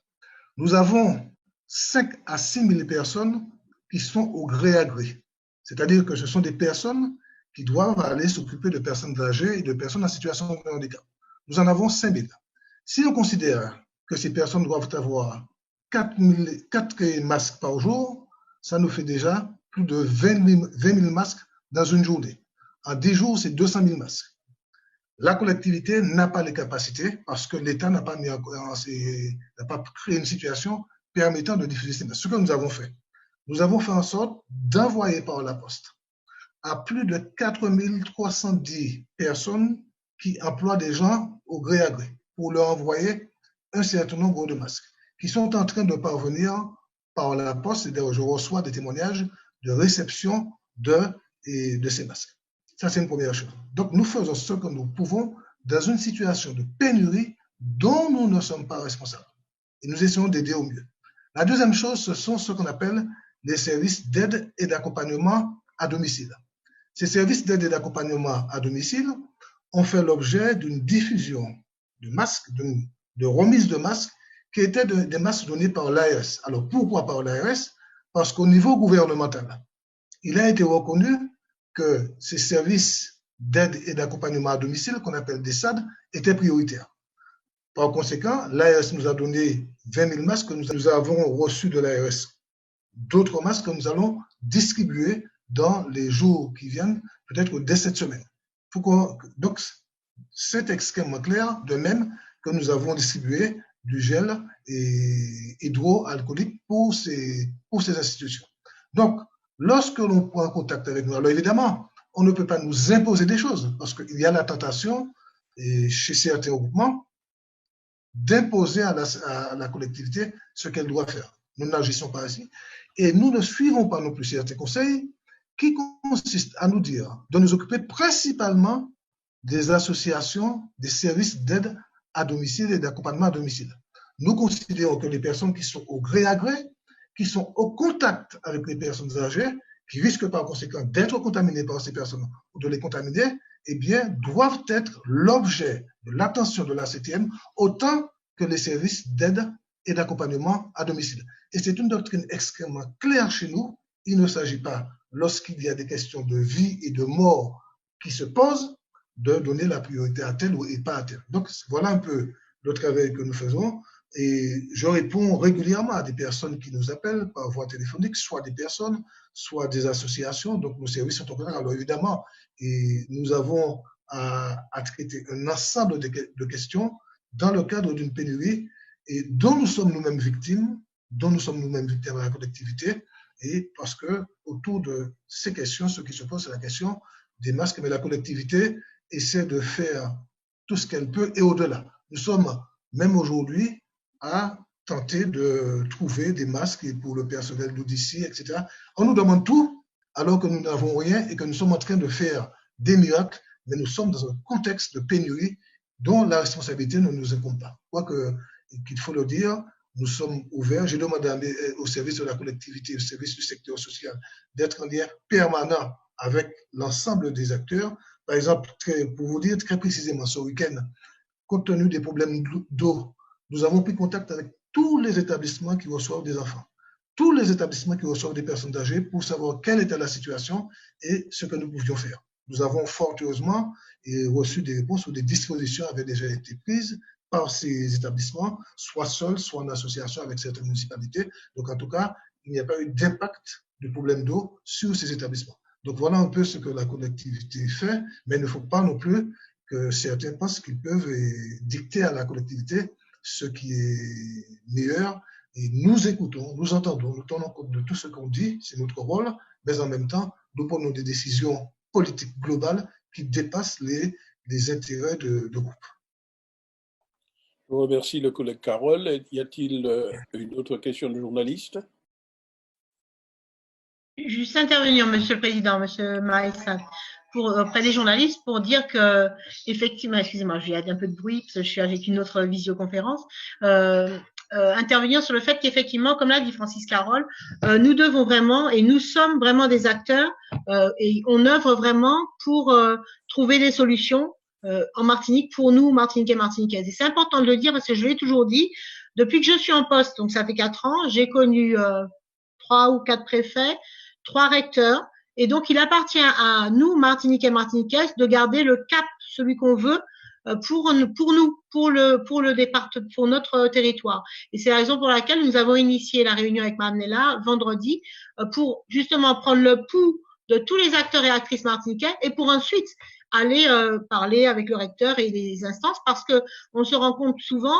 Nous avons 5 à 6 000 personnes qui sont au gré à gré. C'est-à-dire que ce sont des personnes qui doivent aller s'occuper de personnes âgées et de personnes en situation de handicap. Nous en avons 5 000. Si on considère que ces personnes doivent avoir 4 masques par jour, ça nous fait déjà plus de 20 000 masques dans une journée. En 10 jours, c'est 200 000 masques. La collectivité n'a pas les capacités parce que l'État n'a pas créé une situation permettant de diffuser ces masques. Ce que nous avons fait en sorte d'envoyer par la poste à plus de 4 310 personnes qui emploient des gens au gré à gré pour leur envoyer un certain nombre de masques qui sont en train de parvenir par la poste. Et je reçois des témoignages de réception de ces masques. Ça, c'est une première chose. Donc, nous faisons ce que nous pouvons dans une situation de pénurie dont nous ne sommes pas responsables. Et nous essayons d'aider au mieux. La deuxième chose, ce sont ce qu'on appelle les services d'aide et d'accompagnement à domicile. Ces services d'aide et d'accompagnement à domicile ont fait l'objet d'une diffusion de masques, de remise de masques, qui étaient des masques donnés par l'ARS. Alors, pourquoi par l'ARS? Parce qu'au niveau gouvernemental, il a été reconnu que ces services d'aide et d'accompagnement à domicile, qu'on appelle des SAD, étaient prioritaires. Par conséquent, l'ARS nous a donné 20 000 masques que nous avons reçus de l'ARS. D'autres masques que nous allons distribuer dans les jours qui viennent, peut-être dès cette semaine. Donc, c'est extrêmement clair, de même que nous avons distribué du gel et hydroalcoolique pour ces institutions. Donc, lorsque l'on prend contact avec nous, alors évidemment, on ne peut pas nous imposer des choses parce qu'il y a la tentation chez certains groupements d'imposer à la collectivité ce qu'elle doit faire. Nous n'agissons pas ainsi et nous ne suivons pas non plus certains conseils qui consistent à nous dire de nous occuper principalement des associations, des services d'aide à domicile et d'accompagnement à domicile. nous considérons que les personnes qui sont au gré à gré, qui sont au contact avec les personnes âgées, qui risquent par conséquent d'être contaminées par ces personnes ou de les contaminer, eh bien, doivent être l'objet de l'attention de la CTM autant que les services d'aide et d'accompagnement à domicile. Et c'est une doctrine extrêmement claire chez nous. Il ne s'agit pas, lorsqu'il y a des questions de vie et de mort qui se posent, de donner la priorité à tel et pas à tel. Donc, voilà un peu le travail que nous faisons. Et je réponds régulièrement à des personnes qui nous appellent par voie téléphonique, soit des personnes, soit des associations. Donc, nos services sont au courant. Alors, évidemment, et nous avons à traiter un ensemble de questions dans le cadre d'une pénurie et dont nous sommes nous-mêmes victimes, à la collectivité. Et parce que autour de ces questions, ce qui se pose, c'est la question des masques, mais la collectivité essaie de faire tout ce qu'elle peut et au-delà. Nous sommes même aujourd'hui à tenter de trouver des masques pour le personnel d'Odyssée, etc. On nous demande tout alors que nous n'avons rien et que nous sommes en train de faire des miracles, mais nous sommes dans un contexte de pénurie dont la responsabilité ne nous incombe pas. Je crois qu'il faut le dire, nous sommes ouverts. J'ai demandé au service de la collectivité, au service du secteur social, d'être en lien permanent avec l'ensemble des acteurs. Par exemple, pour vous dire très précisément, ce week-end, compte tenu des problèmes d'eau, nous avons pris contact avec tous les établissements qui reçoivent des enfants, tous les établissements qui reçoivent des personnes âgées pour savoir quelle était la situation et ce que nous pouvions faire. Nous avons fort heureusement reçu des réponses où des dispositions avaient déjà été prises par ces établissements, soit seuls, soit en association avec certaines municipalités. Donc, en tout cas, il n'y a pas eu d'impact du problème d'eau sur ces établissements. Donc, voilà un peu ce que la collectivité fait, mais il ne faut pas non plus que certains pensent qu'ils peuvent dicter à la collectivité ce qui est meilleur. Et nous écoutons, nous entendons, nous tenons compte de tout ce qu'on dit, c'est notre rôle, mais en même temps, nous prenons des décisions politiques globales qui dépassent les intérêts de groupe. Je remercie le collègue Carole. Y a-t-il une autre question de journaliste? Juste intervenir, Monsieur le Président, Monsieur Maïssa, auprès des journalistes pour dire que, effectivement, excusez-moi, j'ai un peu de bruit parce que je suis avec une autre visioconférence, intervenir sur le fait qu'effectivement, comme l'a dit Francis Carole, nous devons vraiment, et nous sommes vraiment des acteurs, et on œuvre vraiment pour trouver des solutions en Martinique pour nous, Martiniquais, Martiniquaises. Et c'est important de le dire parce que je l'ai toujours dit, depuis que je suis en poste, donc ça fait 4 ans, j'ai connu 3 ou 4 préfets, 3 recteurs, et donc il appartient à nous, Martiniquais, Martiniquaises, de garder le cap, celui qu'on veut, pour le département, pour notre territoire. Et c'est la raison pour laquelle nous avons initié la réunion avec Mme Nella vendredi, pour justement prendre le pouls de tous les acteurs et actrices martiniquais et pour ensuite aller parler avec le recteur et les instances, parce que on se rend compte souvent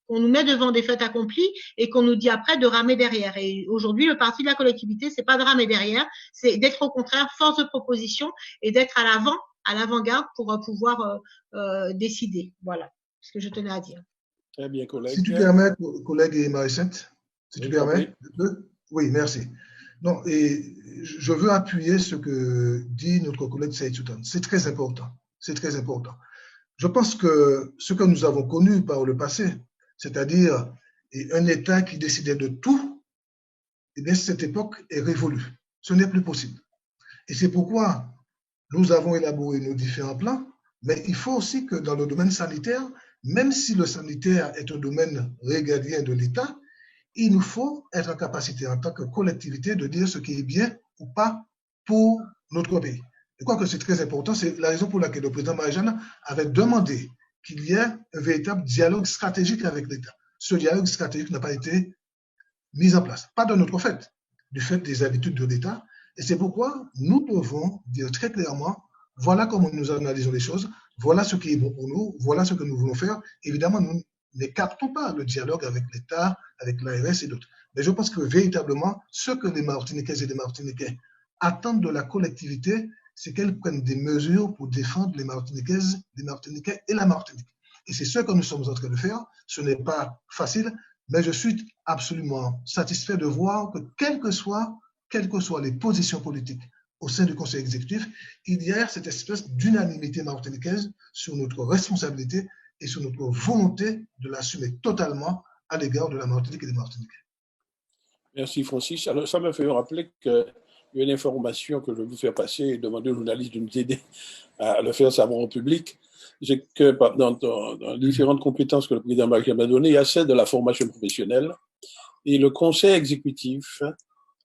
qu'on nous met devant des faits accomplis et qu'on nous dit après de ramer derrière. Et aujourd'hui, le parti de la collectivité, c'est pas de ramer derrière, c'est d'être au contraire force de proposition et d'être à l'avant-garde pour pouvoir décider. Voilà ce que je tenais à dire. Très bien, collègue. Si tu permets, collègue et Marie-Sainte, si tu permets. Oui, merci. Non, et je veux appuyer ce que dit notre collègue Saïd Soutan. C'est très important. C'est très important. Je pense que ce que nous avons connu par le passé, c'est-à-dire un État qui décidait de tout, eh bien, cette époque est révolue. Ce n'est plus possible. Et c'est pourquoi nous avons élaboré nos différents plans, mais il faut aussi que dans le domaine sanitaire, même si le sanitaire est un domaine régalien de l'État, il nous faut être en capacité en tant que collectivité de dire ce qui est bien ou pas pour notre pays. Je crois que c'est très important. C'est la raison pour laquelle le président Marie-Jeanne avait demandé qu'il y ait un véritable dialogue stratégique avec l'État. Ce dialogue stratégique n'a pas été mis en place. Pas de notre fait, du fait des habitudes de l'État. Et c'est pourquoi nous devons dire très clairement, voilà comment nous analysons les choses, voilà ce qui est bon pour nous, voilà ce que nous voulons faire. Évidemment, nous n'écartons pas le dialogue avec l'État, avec l'ARS et d'autres. Mais je pense que véritablement, ce que les Martiniquaises et les Martiniquais attendent de la collectivité, c'est qu'elle prenne des mesures pour défendre les Martiniquaises, les Martiniquais et la Martinique. Et c'est ce que nous sommes en train de faire. Ce n'est pas facile, mais je suis absolument satisfait de voir que quelles que soient les positions politiques au sein du Conseil exécutif, il y a cette espèce d'unanimité martiniquaise sur notre responsabilité et sur notre volonté de l'assumer totalement à l'égard de la Martinique et des Martiniquais. Merci Francis. Alors ça me fait rappeler qu'il y a une information que je vais vous faire passer et demander aux journalistes de nous aider à le faire savoir au public. C'est que dans différentes compétences que le président Macron m'a données, il y a celle de la formation professionnelle. Et le conseil exécutif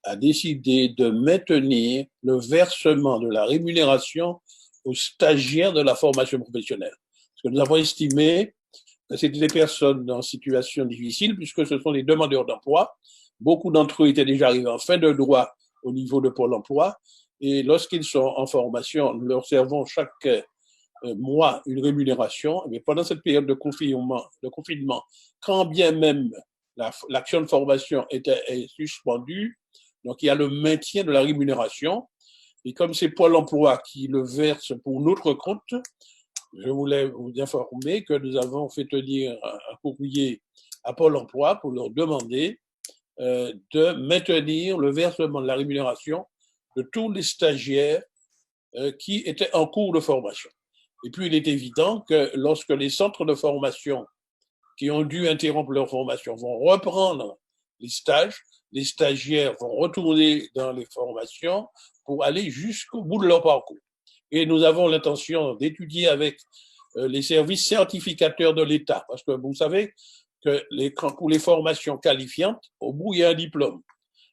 a décidé de maintenir le versement de la rémunération aux stagiaires de la formation professionnelle. Parce que nous avons estimé que c'était des personnes en situation difficile, puisque ce sont des demandeurs d'emploi. Beaucoup d'entre eux étaient déjà arrivés en fin de droit au niveau de Pôle emploi. Et lorsqu'ils sont en formation, nous leur servons chaque mois une rémunération. Mais pendant cette période de confinement, quand bien même l'action de formation est suspendue, donc il y a le maintien de la rémunération. Et comme c'est Pôle emploi qui le verse pour notre compte, je voulais vous informer que nous avons fait tenir un courrier à Pôle emploi pour leur demander de maintenir le versement de la rémunération de tous les stagiaires qui étaient en cours de formation. Et puis, il est évident que lorsque les centres de formation qui ont dû interrompre leur formation vont reprendre les stages, les stagiaires vont retourner dans les formations pour aller jusqu'au bout de leur parcours. Et nous avons l'intention d'étudier avec les services certificateurs de l'État, parce que vous savez que pour les formations qualifiantes, au bout, il y a un diplôme.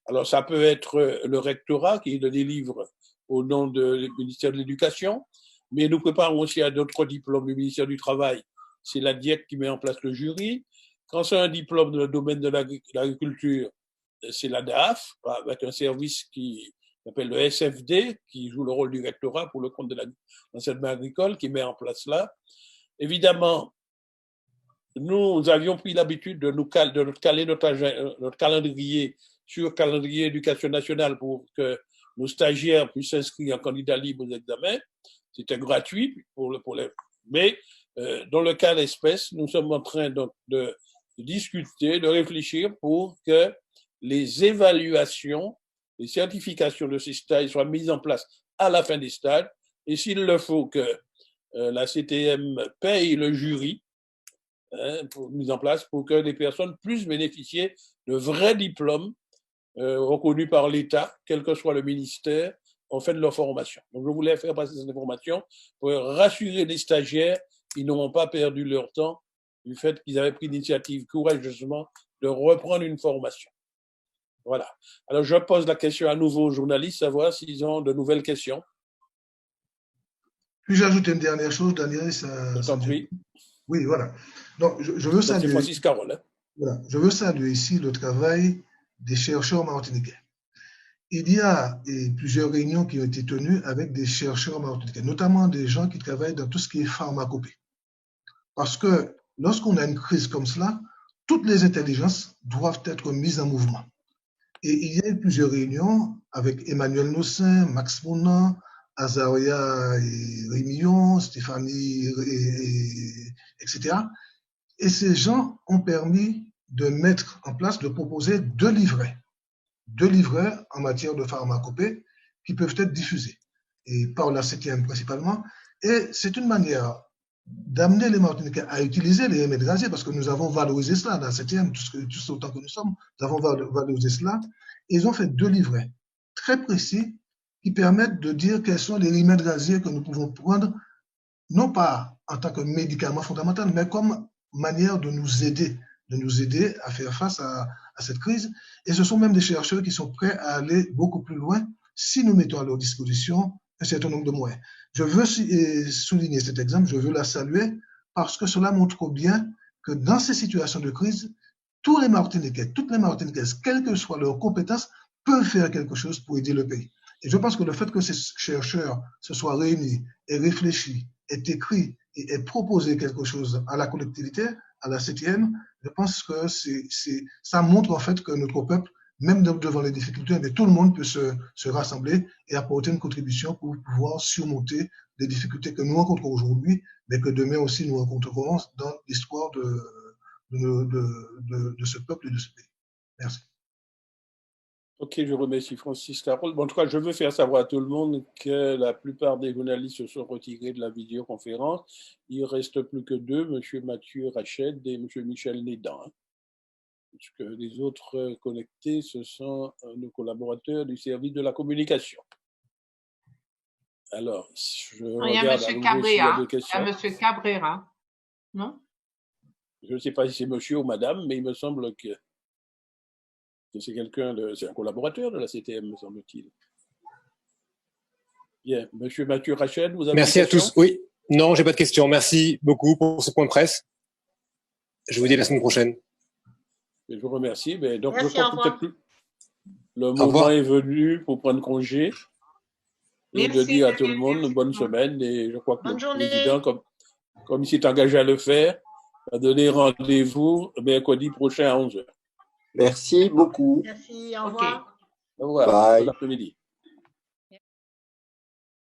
Alors, ça peut être le rectorat qui le délivre au nom du ministère de l'Éducation, mais nous préparons aussi à d'autres diplômes du ministère du Travail. C'est la DIEC qui met en place le jury. Quand c'est un diplôme dans le domaine de l'agriculture, c'est la DAF, avec un service qui s'appelle le SFD, qui joue le rôle du rectorat pour le compte de l'enseignement agricole, qui met en place là. Évidemment, nous avions pris l'habitude de caler notre calendrier sur le calendrier éducation nationale pour que nos stagiaires puissent s'inscrire en candidat libre aux examens. C'était gratuit mais dans le cas d'espèce, nous sommes en train donc de discuter, de réfléchir pour que les évaluations, les certifications de ces stages soient mises en place à la fin des stages. Et s'il le faut, que la CTM paye le jury mis en place pour que les personnes puissent bénéficier de vrais diplômes reconnus par l'État, quel que soit le ministère, en fin de leur formation. Donc, je voulais faire passer cette information pour rassurer les stagiaires qui n'auront pas perdu leur temps du fait qu'ils avaient pris l'initiative courageusement de reprendre une formation. Voilà. Alors, je pose la question à nouveau aux journalistes, savoir s'ils ont de nouvelles questions. Puis j'ajoute une dernière chose, Daniel. Oui, voilà. Donc, je veux saluer. Francis Carole. Hein? Voilà. Je veux saluer ici le travail des chercheurs martiniquais. Il y a plusieurs réunions qui ont été tenues avec des chercheurs martiniquais, notamment des gens qui travaillent dans tout ce qui est pharmacopée. Parce que lorsqu'on a une crise comme cela, toutes les intelligences doivent être mises en mouvement. Et il y a eu plusieurs réunions avec Emmanuel Nossin, Max Monan, Azaria et Rémillon, Stéphanie, etc. Et ces gens ont permis de mettre en place, de proposer deux livrets en matière de pharmacopée qui peuvent être diffusés, et par la CTM principalement. Et c'est une manière d'amener les Martiniquais à utiliser les remèdes gaziers, parce que nous avons valorisé cela dans la CTM, tous autant que nous sommes, nous avons valorisé cela. Et ils ont fait deux livrets très précis qui permettent de dire quels sont les remèdes gaziers que nous pouvons prendre, non pas en tant que médicament fondamental, mais comme manière de nous aider à faire face à cette crise. Et ce sont même des chercheurs qui sont prêts à aller beaucoup plus loin si nous mettons à leur disposition un certain nombre de moyens. Je veux souligner cet exemple, je veux la saluer, parce que cela montre bien que dans ces situations de crise, tous les Martiniquais, toutes les Martiniquaises, quelles que soient leurs compétences, peuvent faire quelque chose pour aider le pays. Et je pense que le fait que ces chercheurs se soient réunis et réfléchis, aient écrit et aient proposé quelque chose à la collectivité, à la CTM, je pense que ça montre en fait que notre peuple, même devant les difficultés, mais tout le monde peut se rassembler et apporter une contribution pour pouvoir surmonter les difficultés que nous rencontrons aujourd'hui, mais que demain aussi nous rencontrerons dans l'histoire de ce peuple et de ce pays. Merci. Ok, je remercie Francis Carole. Bon, en tout cas, je veux faire savoir à tout le monde que la plupart des journalistes se sont retirés de la vidéoconférence. Il ne reste plus que deux, M. Mathieu Rachid et M. Michel Nédan. puisque les autres connectés, ce sont nos collaborateurs du service de la communication. Alors, je Il y a regarde à M. nouveau s'il y a Cabrera. des Il y questions. a M. Cabrera. Non? Je ne sais pas si c'est monsieur ou madame, mais il me semble que c'est quelqu'un c'est un collaborateur de la CTM, me semble-t-il. Bien, monsieur Mathieu Rachel, vous avez Merci une à question? tous. Oui, non, j'ai pas de questions. Merci beaucoup pour ce point de presse. Je vous dis à la semaine prochaine. Je vous remercie. Mais donc, Merci, je crois au que revoir. peut-être le revoir. moment est venu pour prendre congé et de Merci, dire à tout le Daniel, monde merci bonne beaucoup. semaine. Et je crois que Bonne le journée. président, comme il s'est engagé à le faire, va donner rendez-vous mercredi prochain à 11h. Merci beaucoup. Merci, au OK. revoir. Au revoir. Bye. Bon après-midi.